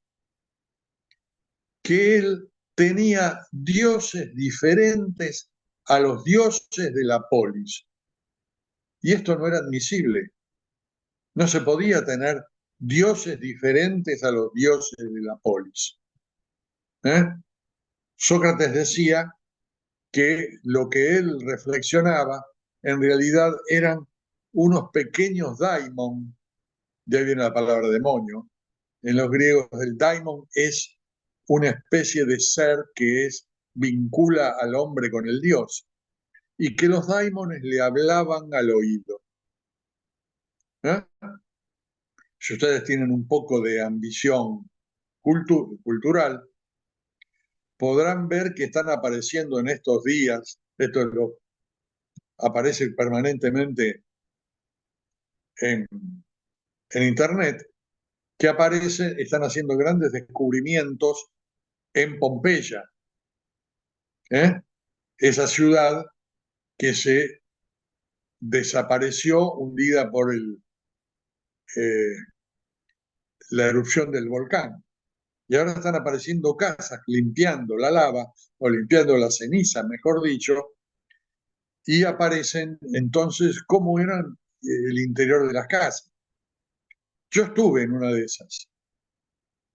que él tenía dioses diferentes a los dioses de la polis. Y esto no era admisible. No se podía tener dioses diferentes a los dioses de la polis. Sócrates decía que lo que él reflexionaba en realidad eran unos pequeños daimon, de ahí viene la palabra demonio. En los griegos el daimon es una especie de ser que vincula al hombre con el dios, y que los daimones le hablaban al oído. Si ustedes tienen un poco de ambición cultural, podrán ver que están apareciendo en estos días, aparece permanentemente en Internet, que están haciendo grandes descubrimientos en Pompeya, esa ciudad que se desapareció hundida por la erupción del volcán. Y ahora están apareciendo casas limpiando la lava o limpiando la ceniza, mejor dicho, y aparecen entonces cómo eran el interior de las casas. Yo estuve en una de esas.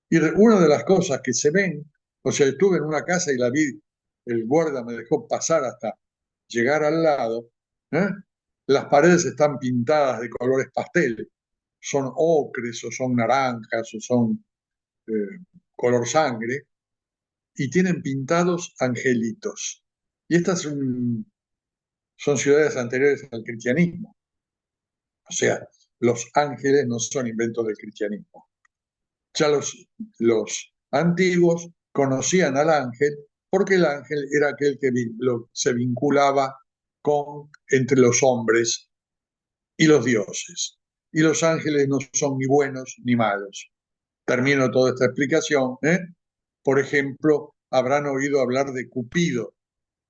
Y una de las cosas que se ven, o sea, estuve en una casa y la vi, el guarda me dejó pasar hasta llegar al lado, las paredes están pintadas de colores pastel, son ocres o son naranjas o son color sangre, y tienen pintados angelitos. Y estas son ciudades anteriores al cristianismo. O sea, los ángeles no son inventos del cristianismo. Ya los antiguos conocían al ángel porque el ángel era aquel que se vinculaba entre los hombres y los dioses. Y los ángeles no son ni buenos ni malos. Termino toda esta explicación. Por ejemplo, habrán oído hablar de Cupido,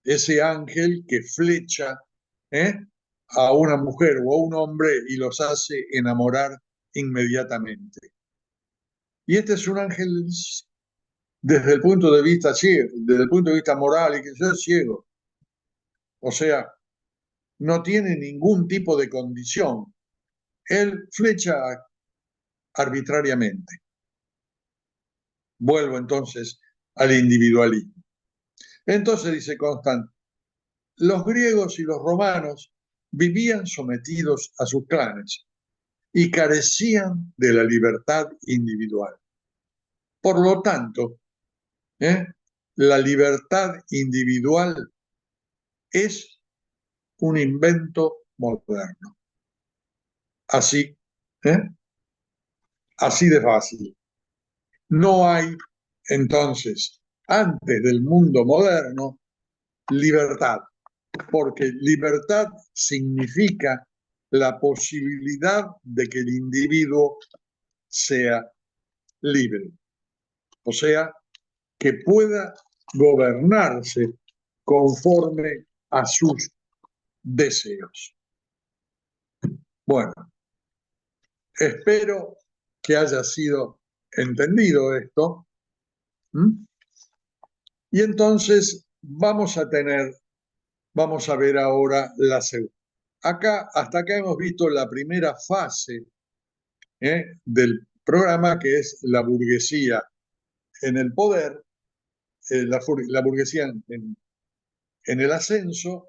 ese ángel que flecha a una mujer o a un hombre y los hace enamorar inmediatamente. Y este es un ángel desde el punto de vista ciego, desde el punto de vista moral, y que es ciego. O sea, no tiene ningún tipo de condición. Él flecha arbitrariamente. Vuelvo entonces al individualismo. Entonces dice Constant, los griegos y los romanos vivían sometidos a sus clanes y carecían de la libertad individual. Por lo tanto, la libertad individual es un invento moderno. Así, ¿eh? Así de fácil. No hay, entonces, antes del mundo moderno, libertad, porque libertad significa la posibilidad de que el individuo sea libre, o sea, que pueda gobernarse conforme a sus deseos. Bueno, espero que haya sido entendido esto. Y entonces vamos a ver ahora la segunda. Hasta acá hemos visto la primera fase del programa, que es la burguesía en el poder, la burguesía en el ascenso,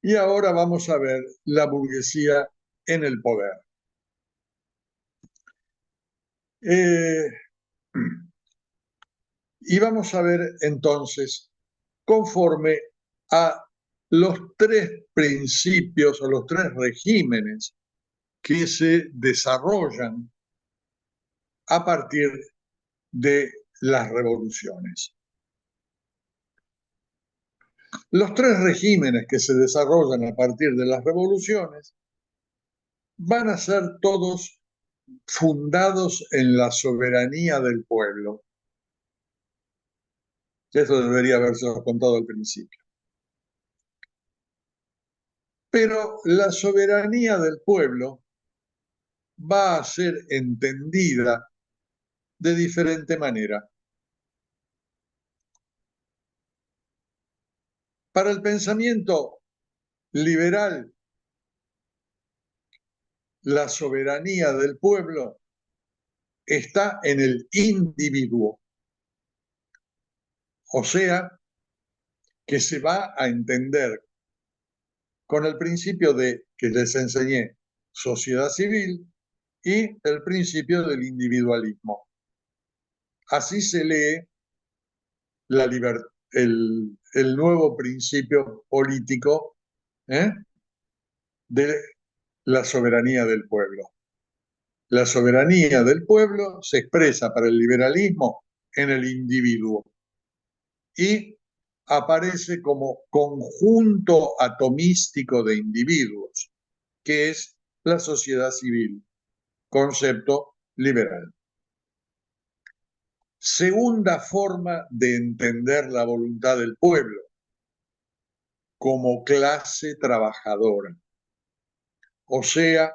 y ahora vamos a ver la burguesía en el poder. Y vamos a ver entonces, conforme a los tres principios o los tres regímenes que se desarrollan a partir de las revoluciones. Los tres regímenes que se desarrollan a partir de las revoluciones van a ser todos fundados en la soberanía del pueblo. Eso debería haberse contado al principio. Pero la soberanía del pueblo va a ser entendida de diferente manera. Para el pensamiento liberal, la soberanía del pueblo está en el individuo. O sea, que se va a entender con el principio que les enseñé, sociedad civil, y el principio del individualismo. Así se lee el nuevo principio político de la soberanía del pueblo. La soberanía del pueblo se expresa para el liberalismo en el individuo y aparece como conjunto atomístico de individuos, que es la sociedad civil, concepto liberal. Segunda forma de entender la voluntad del pueblo, como clase trabajadora. O sea,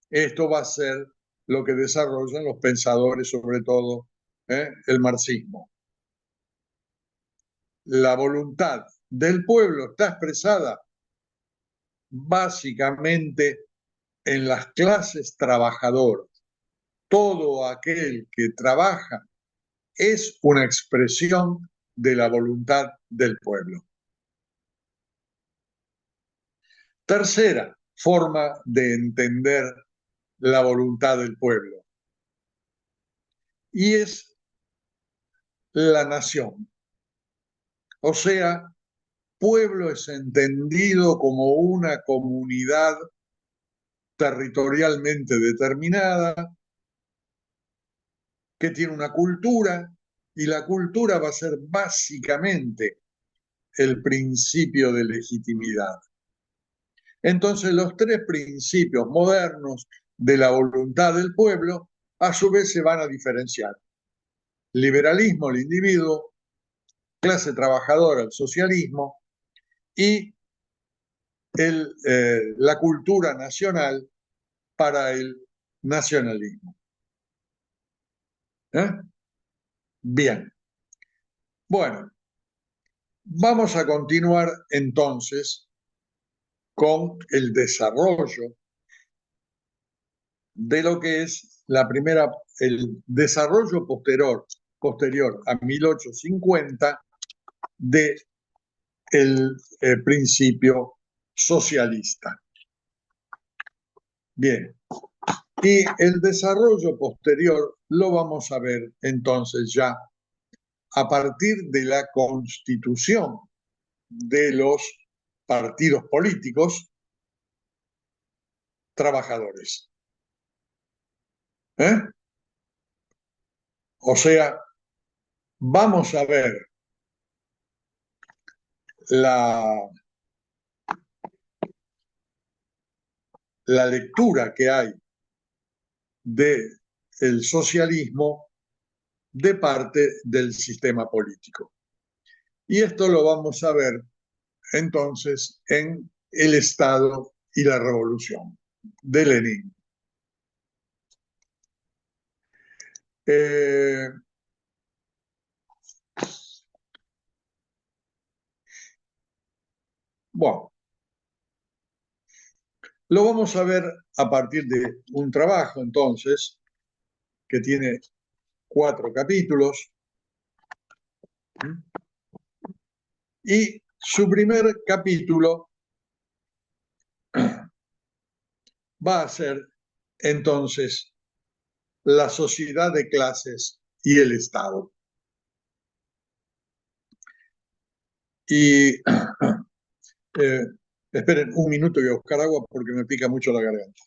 esto va a ser lo que desarrollan los pensadores, sobre todo el marxismo. La voluntad del pueblo está expresada básicamente en las clases trabajadoras. Todo aquel que trabaja es una expresión de la voluntad del pueblo. Tercera forma de entender la voluntad del pueblo, y es la nación. O sea, pueblo es entendido como una comunidad territorialmente determinada que tiene una cultura, y la cultura va a ser básicamente el principio de legitimidad. Entonces, los tres principios modernos de la voluntad del pueblo a su vez se van a diferenciar. Liberalismo, el individuo; clase trabajadora, el socialismo; y la cultura nacional para el nacionalismo. ¿Eh? Bien. Bueno, vamos a continuar entonces con el desarrollo de lo que es el desarrollo posterior a 1850 del principio socialista. Bien, y el desarrollo posterior lo vamos a ver entonces ya a partir de la constitución de los partidos políticos trabajadores. ¿Eh? O sea, vamos a ver la lectura que hay del socialismo de parte del sistema político. Y esto lo vamos a ver entonces en El Estado y la Revolución de Lenin. Bueno, lo vamos a ver a partir de un trabajo entonces que tiene 4 capítulos y su primer capítulo va a ser entonces la sociedad de clases y el Estado. Y esperen un minuto y voy a buscar agua porque me pica mucho la garganta.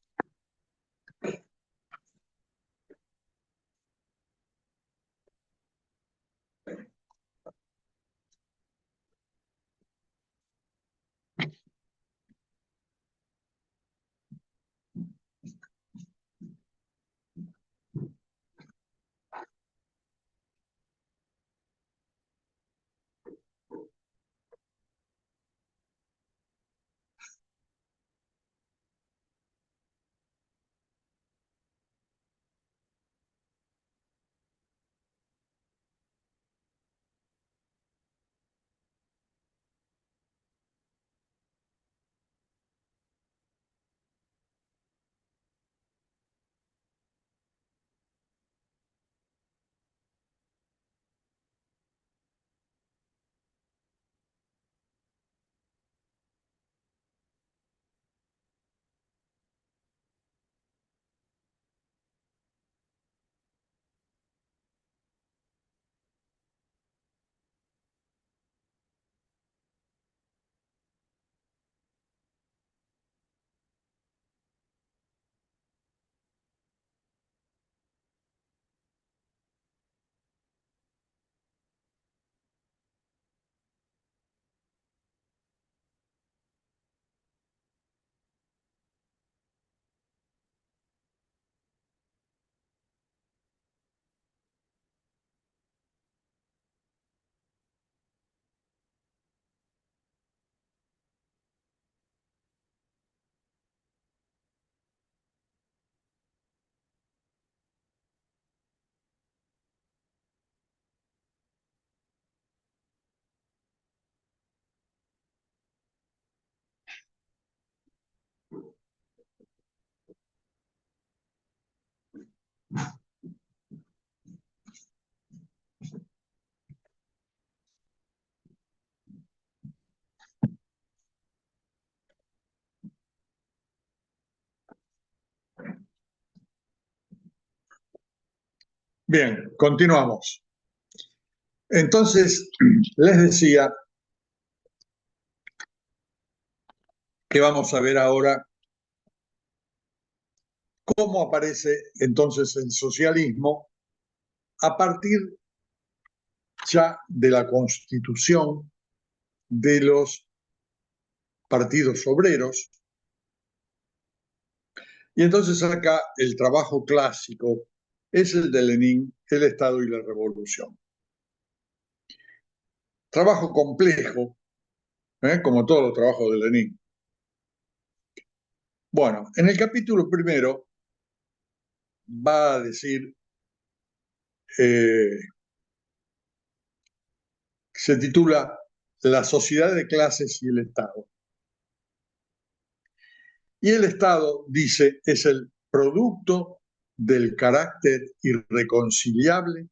Bien, continuamos. Entonces, les decía que vamos a ver ahora cómo aparece entonces el socialismo a partir ya de la constitución de los partidos obreros. Y entonces acá el trabajo clásico es el de Lenin, El Estado y la Revolución. Trabajo complejo, como todos los trabajos de Lenin. Bueno, en el capítulo primero va a decir se titula La sociedad de clases y el Estado. Y el Estado, dice, es el producto del carácter irreconciliable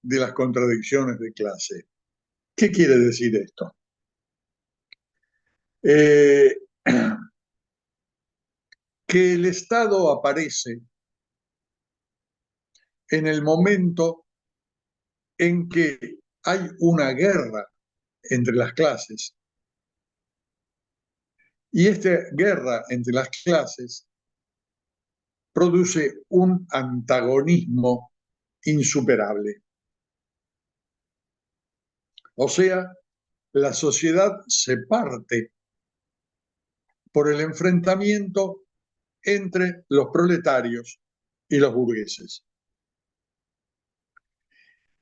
de las contradicciones de clase. ¿Qué quiere decir esto? Que el Estado aparece en el momento en que hay una guerra entre las clases. Y esta guerra entre las clases produce un antagonismo insuperable. O sea, la sociedad se parte por el enfrentamiento entre los proletarios y los burgueses.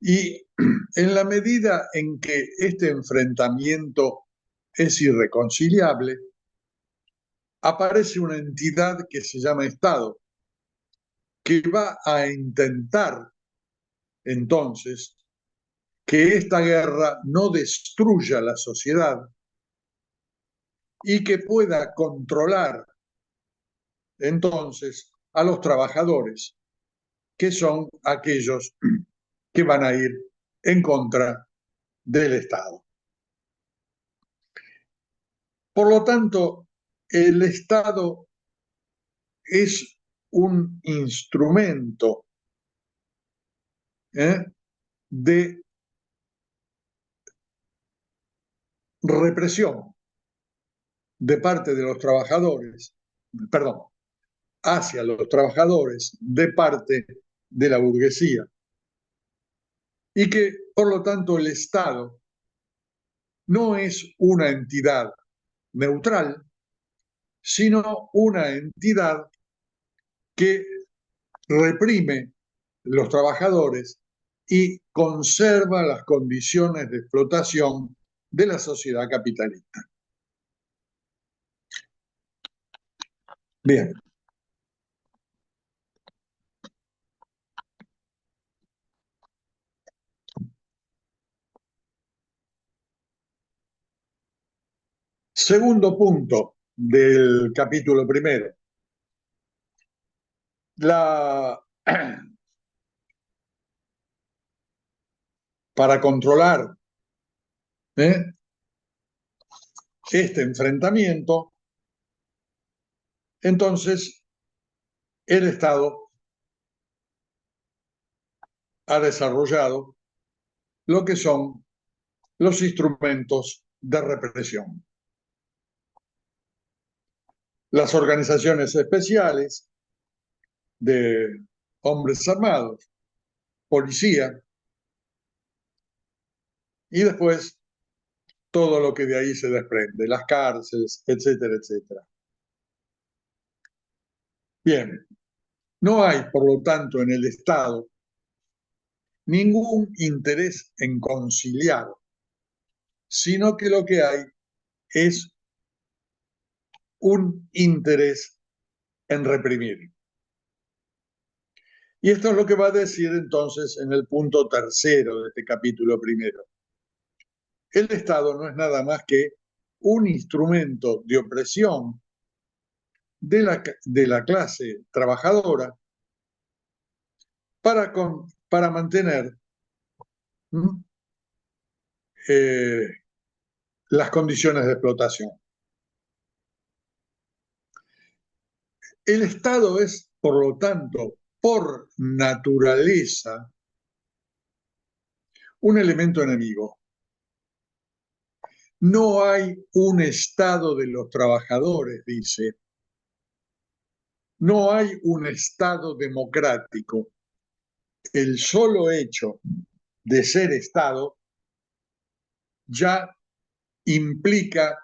Y en la medida en que este enfrentamiento es irreconciliable, aparece una entidad que se llama Estado, que va a intentar entonces que esta guerra no destruya la sociedad y que pueda controlar entonces a los trabajadores, que son aquellos que van a ir en contra del Estado. Por lo tanto, el Estado es un instrumento de represión de parte de los trabajadores, perdón, hacia los trabajadores de parte de la burguesía. Y que, por lo tanto, el Estado no es una entidad neutral, sino una entidad que reprime los trabajadores y conserva las condiciones de explotación de la sociedad capitalista. Bien. Segundo punto del capítulo primero. Para controlar este enfrentamiento, entonces el Estado ha desarrollado lo que son los instrumentos de represión. Las organizaciones especiales de hombres armados, policía, y después todo lo que de ahí se desprende, las cárceles, etcétera, etcétera. Bien, no hay, por lo tanto, en el Estado ningún interés en conciliar, sino que lo que hay es un interés en reprimir. Y esto es lo que va a decir entonces en el punto tercero de este capítulo primero. El Estado no es nada más que un instrumento de opresión de la clase trabajadora para mantener las condiciones de explotación. El Estado es, por lo tanto, por naturaleza, un elemento enemigo. No hay un Estado de los trabajadores, dice. No hay un Estado democrático. El solo hecho de ser Estado ya implica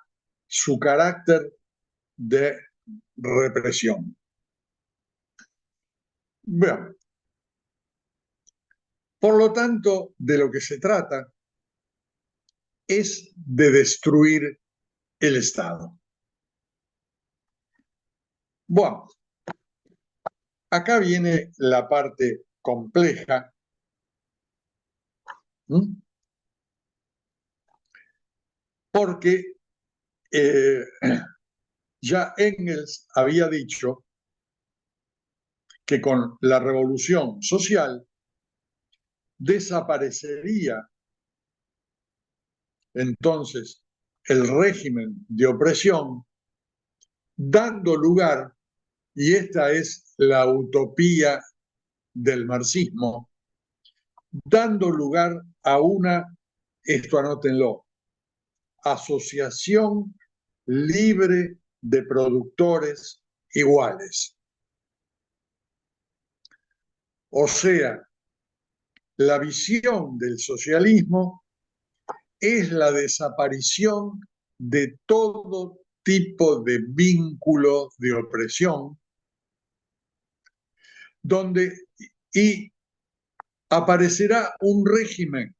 su carácter de represión. Bueno, por lo tanto, de lo que se trata es de destruir el Estado. Bueno, acá viene la parte compleja ¿Mm? Porque ya Engels había dicho que con la revolución social desaparecería entonces el régimen de opresión, dando lugar, y esta es la utopía del marxismo, dando lugar a una, esto anótenlo, asociación libre de productores iguales. O sea, la visión del socialismo es la desaparición de todo tipo de vínculo de opresión, donde y aparecerá un régimen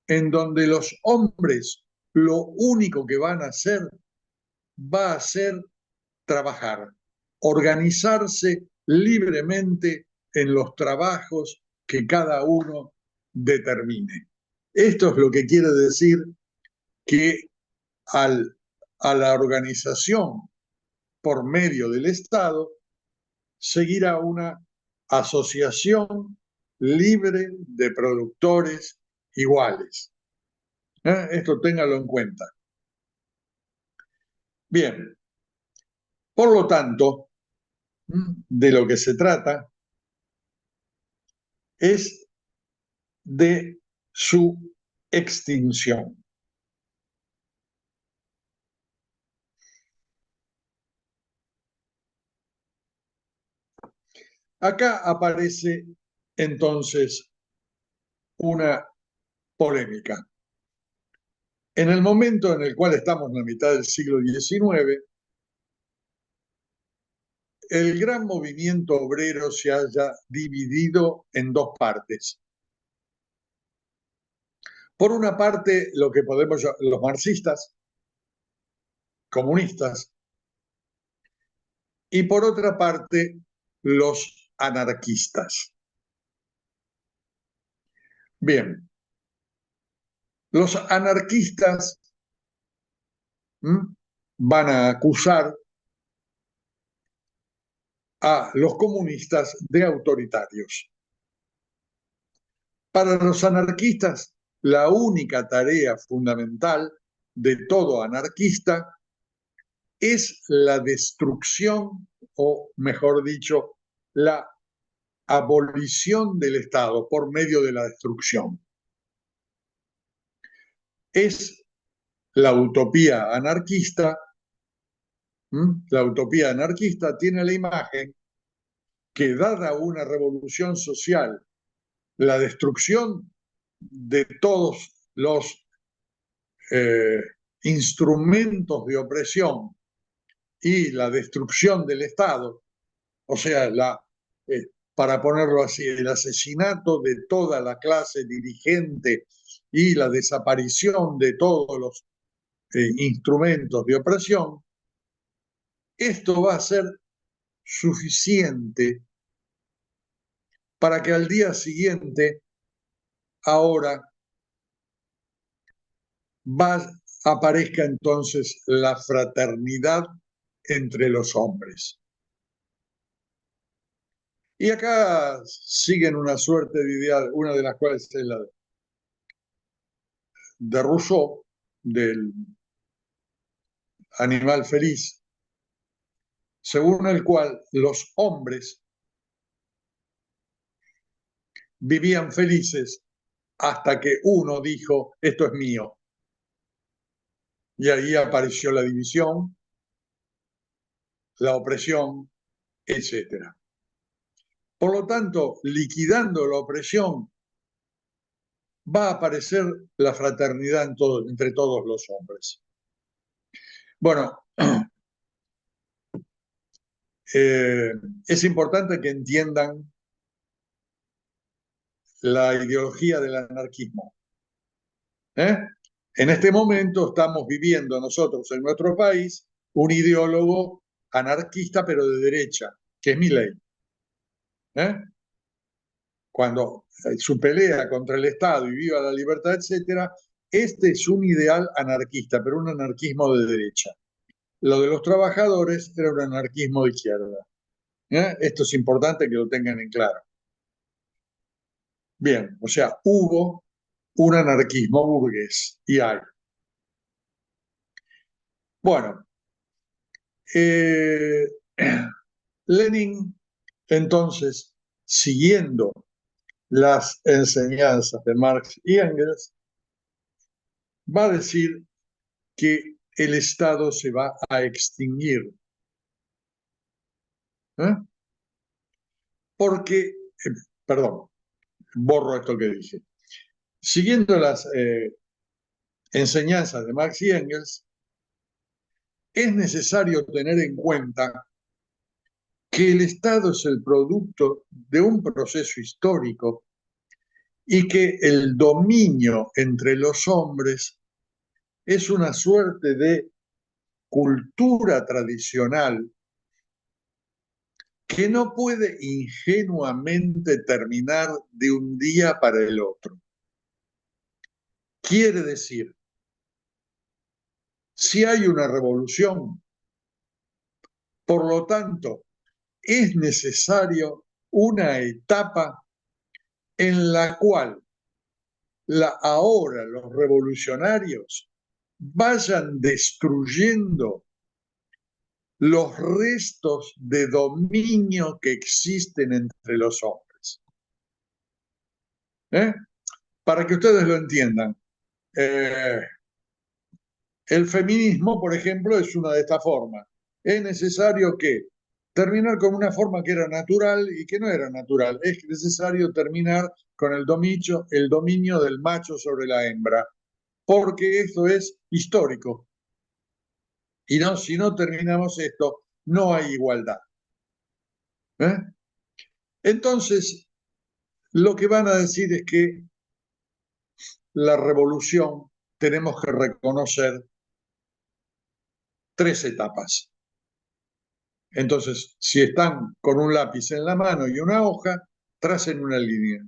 en donde los hombres lo único que van a hacer va a ser trabajar, organizarse libremente en los trabajos que cada uno determine. Esto es lo que quiere decir que a la organización por medio del Estado seguirá una asociación libre de productores iguales. Esto téngalo en cuenta. Bien, por lo tanto, de lo que se trata es de su extinción. Acá aparece entonces una polémica. En el momento en el cual estamos en la mitad del siglo XIX, el gran movimiento obrero se haya dividido en dos partes. Por una parte, lo que podemos llamar los marxistas, comunistas, y por otra parte, los anarquistas. Bien, los anarquistas van a acusar a los comunistas de autoritarios. Para los anarquistas, la única tarea fundamental de todo anarquista es la destrucción, o mejor dicho, la abolición del Estado por medio de la destrucción. Es la utopía anarquista. La utopía anarquista tiene la imagen que, dada una revolución social, la destrucción de todos los instrumentos de opresión y la destrucción del Estado, o sea, para ponerlo así, el asesinato de toda la clase dirigente y la desaparición de todos los instrumentos de opresión, esto va a ser suficiente para que al día siguiente, ahora, aparezca entonces la fraternidad entre los hombres. Y acá siguen una suerte de ideas, una de las cuales es la de Rousseau, del animal feliz, según el cual los hombres vivían felices hasta que uno dijo, esto es mío. Y ahí apareció la división, la opresión, etc. Por lo tanto, liquidando la opresión, va a aparecer la fraternidad entre todos los hombres. Bueno, es importante que entiendan la ideología del anarquismo. En este momento estamos viviendo nosotros en nuestro país un ideólogo anarquista, pero de derecha, que es Milei. cuando su pelea contra el Estado y viva la libertad, etcétera, este es un ideal anarquista, pero un anarquismo de derecha. Lo de los trabajadores era un anarquismo de izquierda. Esto es importante que lo tengan en claro. Bien, o sea, hubo un anarquismo burgués y hay. Bueno, Lenin, entonces, siguiendo las enseñanzas de Marx y Engels, va a decir que el Estado se va a extinguir. ¿Eh? Porque, perdón, borro esto que dije. Siguiendo las enseñanzas de Marx y Engels, es necesario tener en cuenta que el Estado es el producto de un proceso histórico y que el dominio entre los hombres es una suerte de cultura tradicional que no puede ingenuamente terminar de un día para el otro. Quiere decir, si hay una revolución, por lo tanto, es necesario una etapa en la cual ahora los revolucionarios vayan destruyendo los restos de dominio que existen entre los hombres. Para que ustedes lo entiendan, el feminismo, por ejemplo, es una de estas formas. Es necesario que terminar con una forma que era natural y que no era natural. Es necesario terminar con el dominio del macho sobre la hembra, porque esto es histórico. Y no, si no terminamos esto, no hay igualdad. Entonces, lo que van a decir es que la revolución tenemos que reconocer 3 etapas. Entonces, si están con un lápiz en la mano y una hoja, tracen una línea.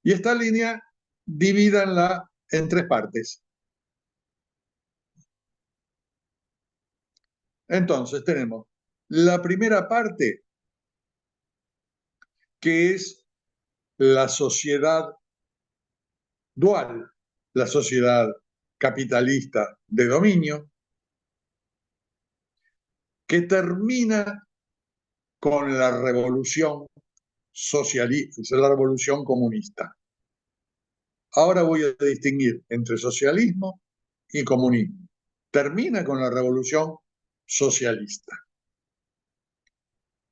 Y esta línea divídanla en 3 partes. Entonces tenemos la primera parte, que es la sociedad dual, la sociedad capitalista de dominio, que termina con la revolución socialista, la revolución comunista. Ahora voy a distinguir entre socialismo y comunismo. Termina con la revolución socialista.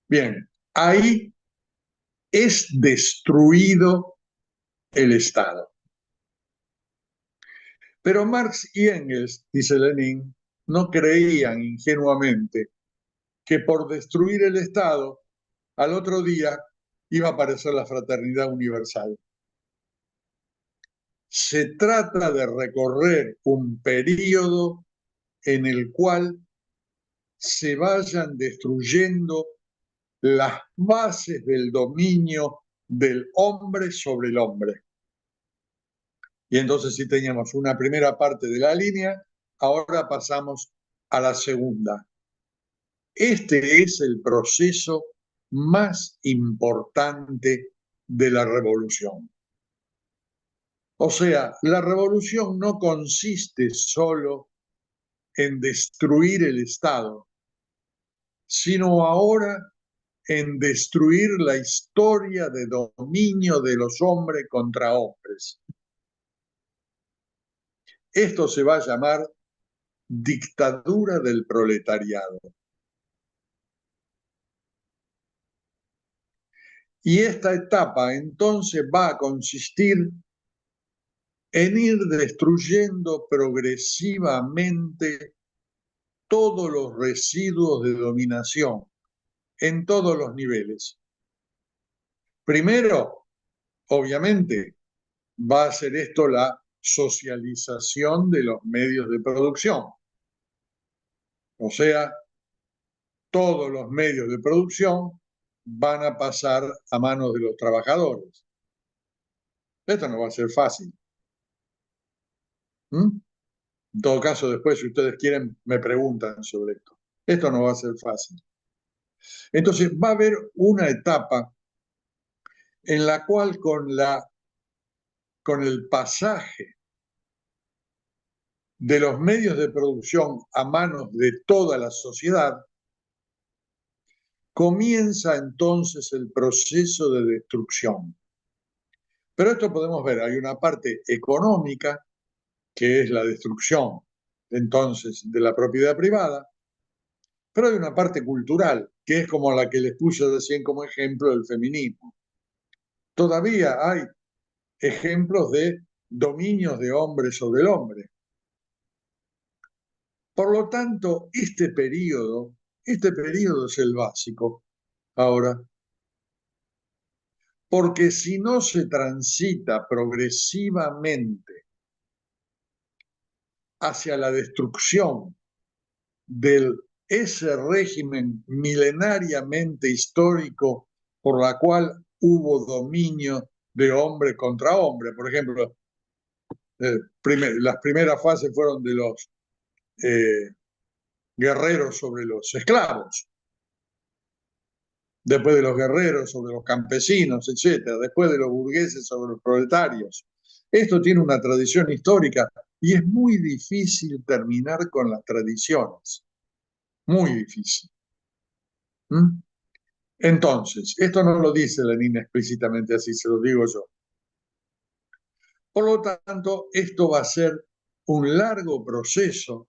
Bien, ahí es destruido el Estado. Pero Marx y Engels, dice Lenin, no creían ingenuamente que por destruir el Estado, al otro día iba a aparecer la fraternidad universal. Se trata de recorrer un periodo en el cual se vayan destruyendo las bases del dominio del hombre sobre el hombre. Y entonces si teníamos una primera parte de la línea, ahora pasamos a la segunda. Este es el proceso más importante de la revolución. O sea, la revolución no consiste solo en destruir el Estado, sino ahora en destruir la historia de dominio de los hombres contra hombres. Esto se va a llamar dictadura del proletariado. Y esta etapa entonces va a consistir en ir destruyendo progresivamente todos los residuos de dominación en todos los niveles. Primero, obviamente, va a ser esto la socialización de los medios de producción. O sea, todos los medios de producción van a pasar a manos de los trabajadores. Esto no va a ser fácil. ¿Mm? En todo caso, después, si ustedes quieren, me preguntan sobre esto. Esto no va a ser fácil. Entonces, va a haber una etapa en la cual con el pasaje de los medios de producción a manos de toda la sociedad, comienza entonces el proceso de destrucción. Pero esto podemos ver, hay una parte económica, que es la destrucción entonces de la propiedad privada, pero hay una parte cultural, que es como la que les puse recién como ejemplo del feminismo. Todavía hay ejemplos de dominios de hombre sobre el hombre. Por lo tanto, este periodo es el básico ahora, porque si no se transita progresivamente hacia la destrucción de ese régimen milenariamente histórico por la cual hubo dominio de hombre contra hombre. Por ejemplo, las primeras fases fueron de los guerreros sobre los esclavos, después de los guerreros sobre los campesinos, etcétera, después de los burgueses sobre los proletarios. Esto tiene una tradición histórica y es muy difícil terminar con las tradiciones, muy difícil. ¿Mm? Entonces, esto no lo dice Lenin explícitamente así, se lo digo yo. Por lo tanto, esto va a ser un largo proceso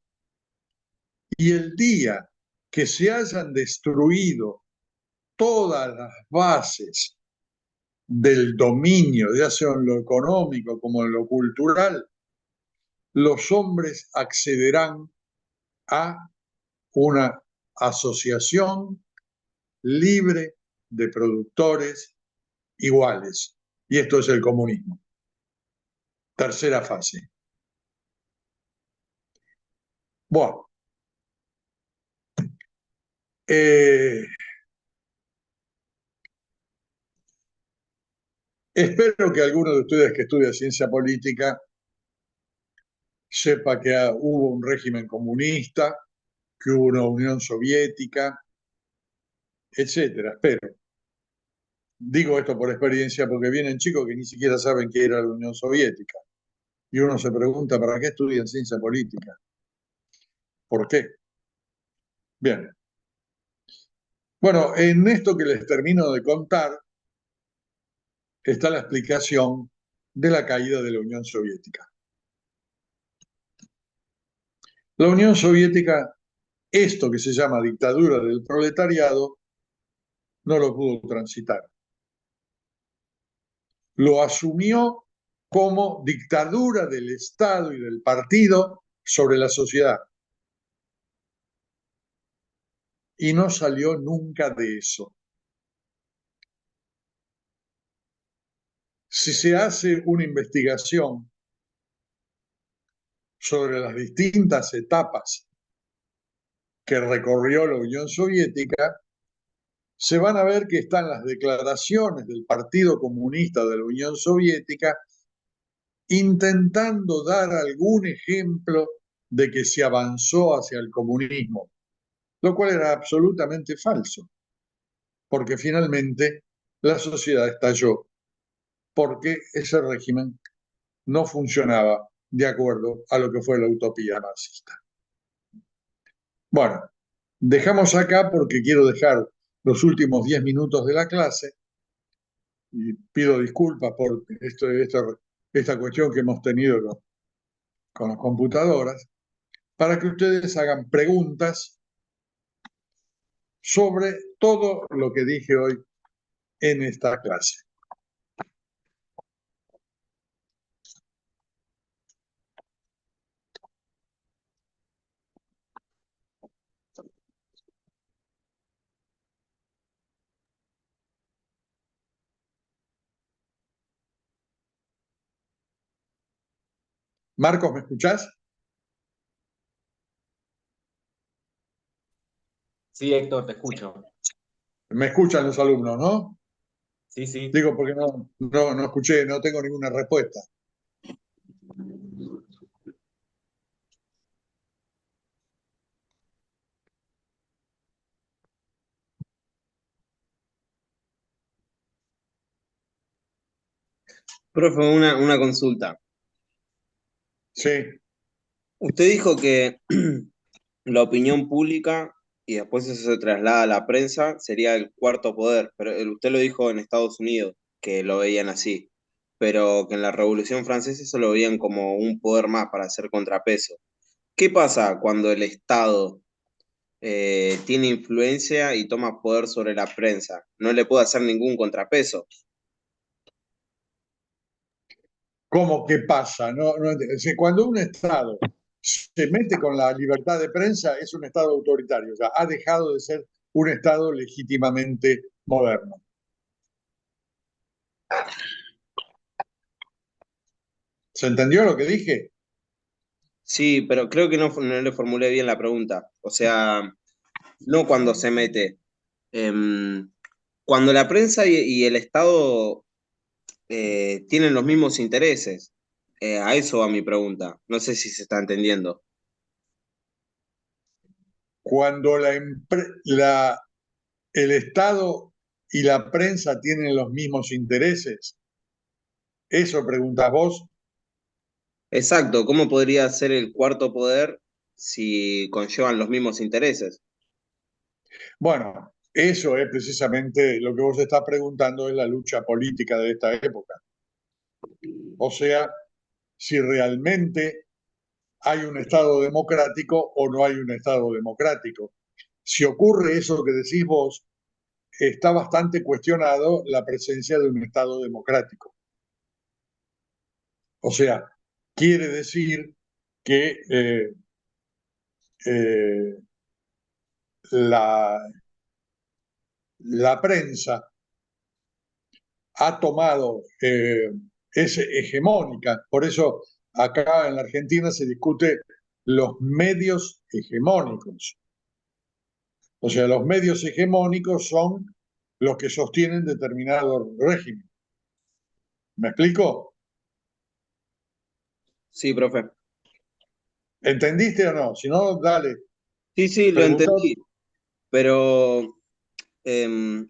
y el día que se hayan destruido todas las bases del dominio, ya sea en lo económico como en lo cultural, los hombres accederán a una asociación libre de productores iguales. Y esto es el comunismo. Tercera fase. Bueno, espero que alguno de ustedes que estudia ciencia política sepa que hubo un régimen comunista, que hubo una Unión Soviética, etcétera. Espero. Digo esto por experiencia porque vienen chicos que ni siquiera saben qué era la Unión Soviética. Y uno se pregunta, ¿para qué estudian ciencia política? ¿Por qué? Bien. Bueno, en esto que les termino de contar está la explicación de la caída de la Unión Soviética. La Unión Soviética, esto que se llama dictadura del proletariado, no lo pudo transitar. Lo asumió como dictadura del Estado y del partido sobre la sociedad. Y no salió nunca de eso. Si se hace una investigación sobre las distintas etapas que recorrió la Unión Soviética, se van a ver que están las declaraciones del Partido Comunista de la Unión Soviética intentando dar algún ejemplo de que se avanzó hacia el comunismo, lo cual era absolutamente falso, porque finalmente la sociedad estalló, porque ese régimen no funcionaba de acuerdo a lo que fue la utopía marxista. Bueno, dejamos acá porque quiero dejar los últimos 10 minutos de la clase y pido disculpas por esta cuestión que hemos tenido con las computadoras, para que ustedes hagan preguntas sobre todo lo que dije hoy en esta clase. Marcos, ¿me escuchás? Sí, Héctor, te escucho. Me escuchan los alumnos, ¿no? Sí, sí. Digo, porque no escuché, no tengo ninguna respuesta. Profe, una consulta. Sí, Usted dijo que la opinión pública y después eso se traslada a la prensa sería el cuarto poder, pero usted lo dijo en Estados Unidos, que lo veían así, pero que en la Revolución Francesa eso lo veían como un poder más para hacer contrapeso. ¿Qué pasa cuando el Estado tiene influencia y toma poder sobre la prensa? No le puede hacer ningún contrapeso. ¿cómo que pasa? Es decir, cuando un Estado se mete con la libertad de prensa, es un Estado autoritario, o sea, ha dejado de ser un Estado legítimamente moderno. ¿Se entendió lo que dije? Sí, pero creo que no le formulé bien la pregunta. O sea, no cuando se mete. Em, Cuando la prensa y el Estado tienen los mismos intereses. A eso va mi pregunta. No sé si se está entendiendo. Cuando el Estado y la prensa tienen los mismos intereses, eso preguntas vos. Exacto, ¿cómo podría ser el cuarto poder si conllevan los mismos intereses? Bueno, eso es precisamente lo que vos estás preguntando, es la lucha política de esta época. O sea, si realmente hay un Estado democrático o no hay un Estado democrático. Si ocurre eso que decís vos, está bastante cuestionado la presencia de un Estado democrático. O sea, quiere decir que eh, la, la prensa ha tomado, es hegemónica. Por eso acá en la Argentina se discute los medios hegemónicos. O sea, los medios hegemónicos son los que sostienen determinado régimen. ¿Me explico? Sí, profe. ¿Entendiste o no? Si no, dale, Sí, sí, lo pregunta. entendí, pero em,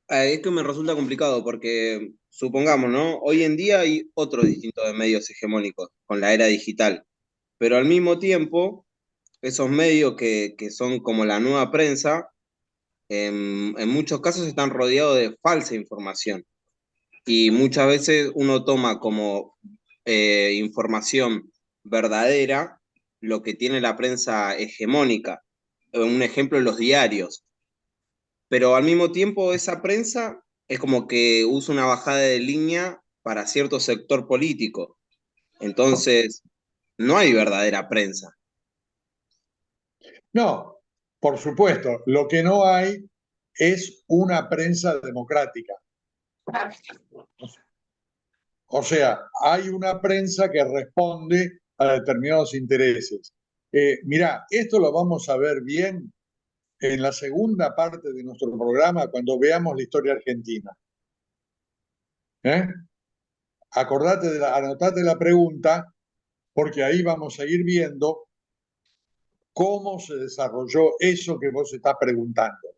es que me resulta complicado porque, supongamos, ¿no? Hoy en día hay otros distintos de medios hegemónicos con la era digital, pero al mismo tiempo, esos medios que son como la nueva prensa, en muchos casos están rodeados de falsa información y muchas veces uno toma como información verdadera lo que tiene la prensa hegemónica. Un ejemplo, los diarios. Pero al mismo tiempo esa prensa es como que usa una bajada de línea para cierto sector político. Entonces, no hay verdadera prensa. No, por supuesto, lo que no hay es una prensa democrática. O sea, hay una prensa que responde a determinados intereses. Mira, esto lo vamos a ver bien en la segunda parte de nuestro programa cuando veamos la historia argentina. ¿Eh? Anotate la pregunta, porque ahí vamos a ir viendo cómo se desarrolló eso que vos estás preguntando.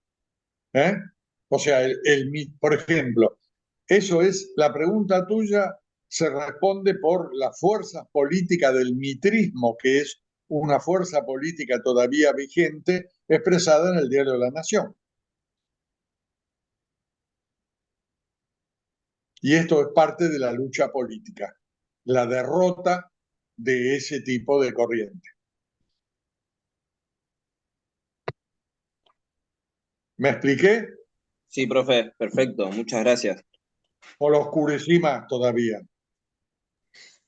¿Eh? O sea, por ejemplo, eso es la pregunta tuya, se responde por la fuerza política del mitrismo, que es una fuerza política todavía vigente expresada en el Diario de la Nación. Y esto es parte de la lucha política, la derrota de ese tipo de corriente. ¿Me expliqué? Sí, profe, perfecto, muchas gracias. ¿O lo oscurecí más todavía?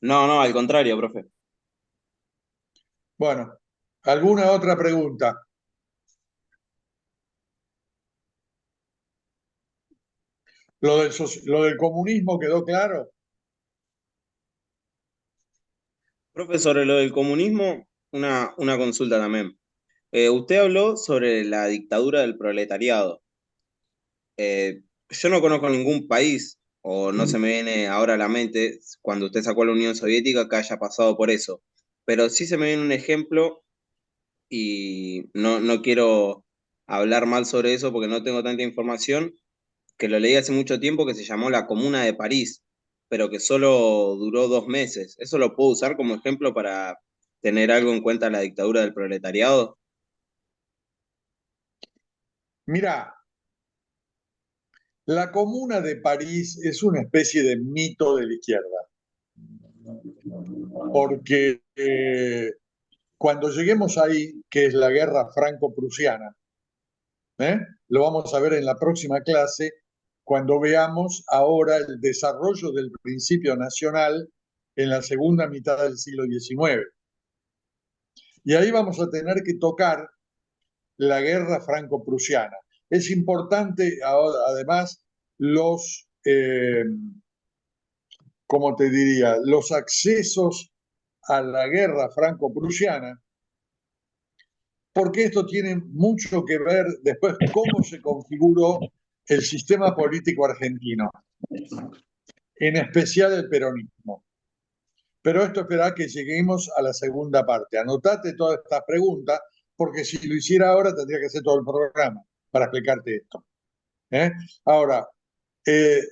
No, no, al contrario, profe. Bueno, ¿alguna otra pregunta? Lo del comunismo quedó claro. Profe, sobre lo del comunismo, una consulta también. Usted habló sobre la dictadura del proletariado. Yo no conozco ningún país, o no se me viene ahora a la mente, cuando usted sacó a la Unión Soviética, que haya pasado por eso. Pero sí se me viene un ejemplo, y no quiero hablar mal sobre eso porque no tengo tanta información, que lo leí hace mucho tiempo, que se llamó la Comuna de París, pero que solo duró 2 meses. ¿Eso lo puedo usar como ejemplo para tener algo en cuenta la dictadura del proletariado? Mira, la Comuna de París es una especie de mito de la izquierda, porque cuando lleguemos ahí, que es la guerra franco-prusiana, ¿eh? Lo vamos a ver en la próxima clase, cuando veamos ahora el desarrollo del principio nacional en la segunda mitad del siglo XIX. Y ahí vamos a tener que tocar la guerra franco-prusiana. Es importante, además, los, como te diría, los accesos a la guerra franco-prusiana, porque esto tiene mucho que ver después cómo se configuró el sistema político argentino, en especial el peronismo. Pero esto esperará que lleguemos a la segunda parte. Anotate todas estas preguntas, porque si lo hiciera ahora tendría que hacer todo el programa para explicarte esto. ¿Eh? Ahora, eh,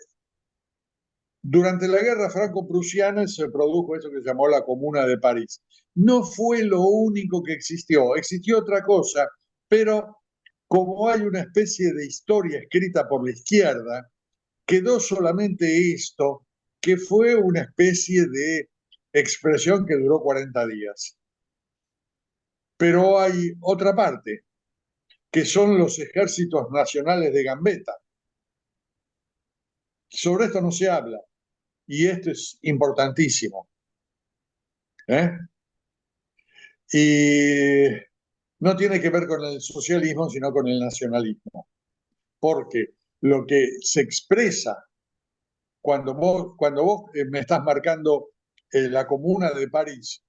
durante la guerra franco-prusiana se produjo eso que se llamó la Comuna de París. No fue lo único que existió, existió otra cosa, pero como hay una especie de historia escrita por la izquierda, quedó solamente esto, que fue una especie de expresión que duró 40 días. Pero hay otra parte, que son los ejércitos nacionales de Gambetta. Sobre esto no se habla, y esto es importantísimo. ¿Eh? Y no tiene que ver con el socialismo, sino con el nacionalismo. Porque lo que se expresa cuando vos me estás marcando la Comuna de París,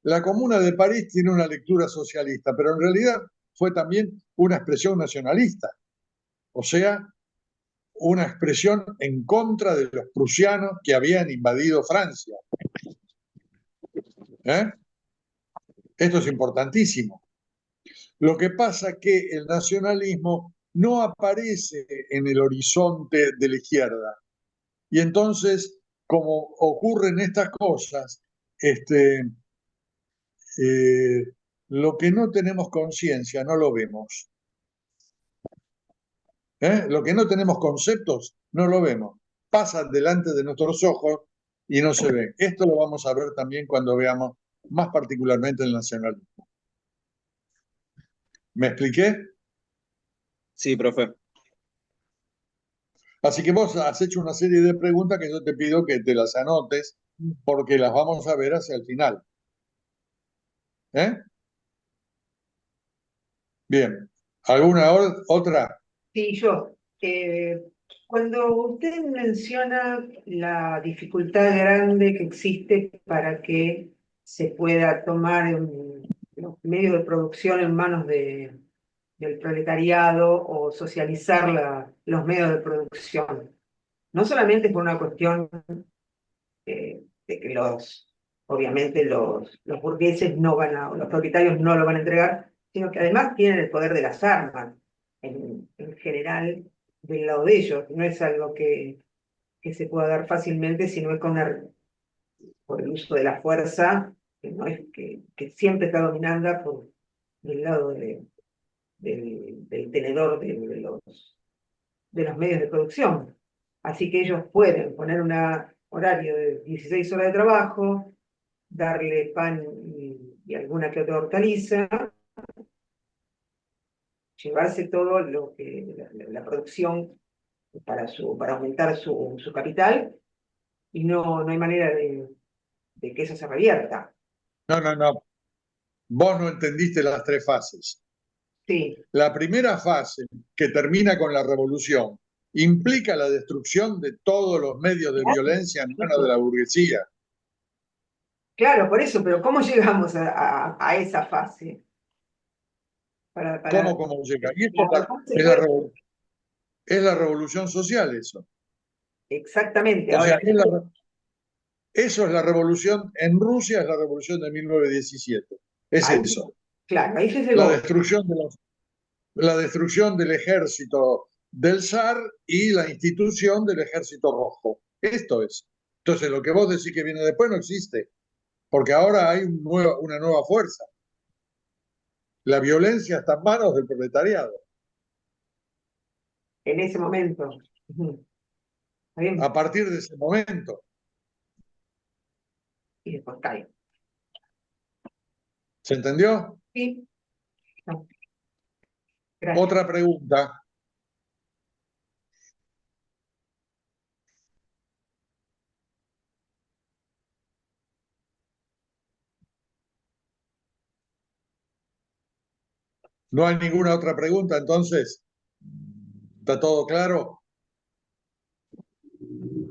la Comuna de París tiene una lectura socialista, pero en realidad fue también una expresión nacionalista, o sea, una expresión en contra de los prusianos que habían invadido Francia. ¿Eh? Esto es importantísimo. Lo que pasa es que el nacionalismo no aparece en el horizonte de la izquierda. Y entonces, como ocurren estas cosas, eh, lo que no tenemos conciencia no lo vemos. Lo que no tenemos conceptos no lo vemos. Pasa delante de nuestros ojos y no se ve. Esto lo vamos a ver también cuando veamos más particularmente el nacionalismo. ¿Me expliqué? Sí, profe. Así que vos has hecho una serie de preguntas que yo te pido que te las anotes porque las vamos a ver hacia el final. ¿Eh? Bien. ¿Alguna otra? Sí, yo. Cuando usted menciona la dificultad grande que existe para que se pueda tomar los medios de producción en manos del proletariado o socializar los medios de producción, no solamente por una cuestión de que obviamente los burgueses no van a, los propietarios no lo van a entregar, sino que además tienen el poder de las armas en general del lado de ellos. No es algo que se pueda dar fácilmente, sino es por el uso de la fuerza, que no es que siempre está dominando por el lado del tenedor de los medios de producción. Así que ellos pueden poner un horario de 16 horas de trabajo, darle pan y alguna que otra hortaliza, llevarse todo lo que la producción para aumentar su capital, y no hay manera de que eso se revierta. No, no, no. Vos no entendiste las tres fases. Sí, La primera fase, que termina con la revolución, implica la destrucción de todos los medios de claro, violencia en manos de la burguesía. claro, por eso, pero ¿cómo llegamos a esa fase? ¿Cómo llega? Y esto ¿Cómo se es la puede? revolución. Es la revolución social eso. Exactamente. O sea, Ahora, eso es la revolución, en Rusia es la revolución de 1917. Es ahí, eso. claro, ahí se La llegó. destrucción la destrucción del ejército del zar y la institución del ejército rojo. Esto es. Entonces, lo que vos decís que viene después no existe, porque ahora hay una nueva fuerza. La violencia está en manos del proletariado. En ese momento. Ujú. ¿Está bien? A partir de ese momento. Y después cae. ¿Se entendió? Sí. No, gracias. Otra pregunta. ¿No hay ninguna otra pregunta? Entonces, ¿está todo claro?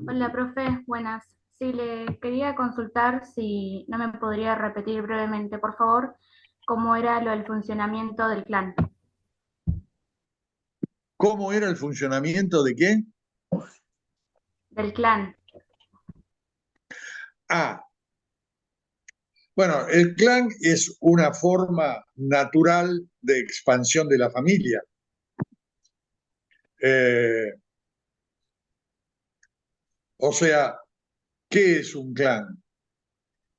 Hola, profe, buenas. Sí, le quería consultar si no me podría repetir brevemente, por favor, cómo era lo del funcionamiento del clan. ¿Cómo era el funcionamiento de qué? Del clan. Ah, bueno, el clan es una forma natural de expansión de la familia. Eh, o sea, ¿qué es un clan?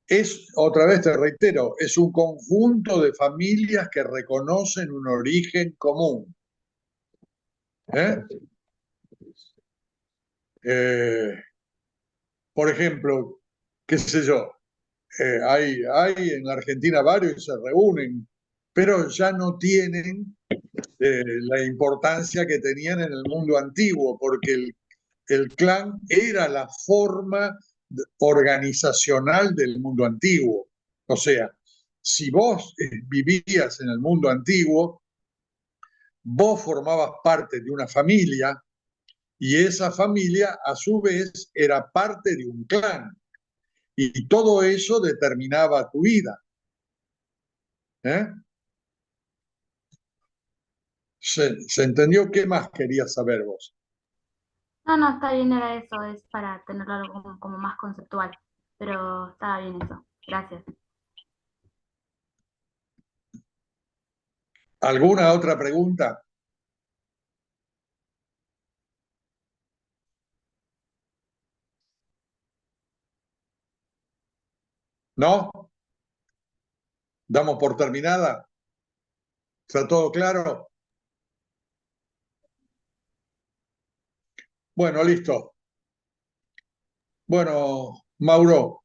Es, otra vez te reitero, es un conjunto de familias que reconocen un origen común. ¿Eh? Eh, por ejemplo, qué sé yo, hay en la Argentina varios que se reúnen, pero ya no tienen la importancia que tenían en el mundo antiguo, porque el clan era la forma organizacional del mundo antiguo. O sea, si vos vivías en el mundo antiguo, vos formabas parte de una familia y esa familia a su vez era parte de un clan y todo eso determinaba tu vida. ¿Eh? ¿Se entendió? ¿Qué más querías saber vos? No, no, está bien, era eso, es para tenerlo algo como más conceptual, pero estaba bien eso. Gracias. ¿Alguna otra pregunta? ¿No? ¿Damos por terminada? ¿Está todo claro? Bueno, listo. Bueno, Mauro,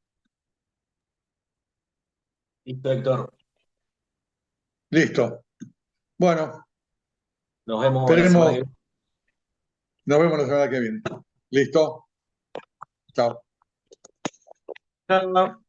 Listo, Héctor. listo. Bueno, Nos vemos la semana que esperemos, viene. nos vemos la semana que viene. ¿Listo? Chao. Chao.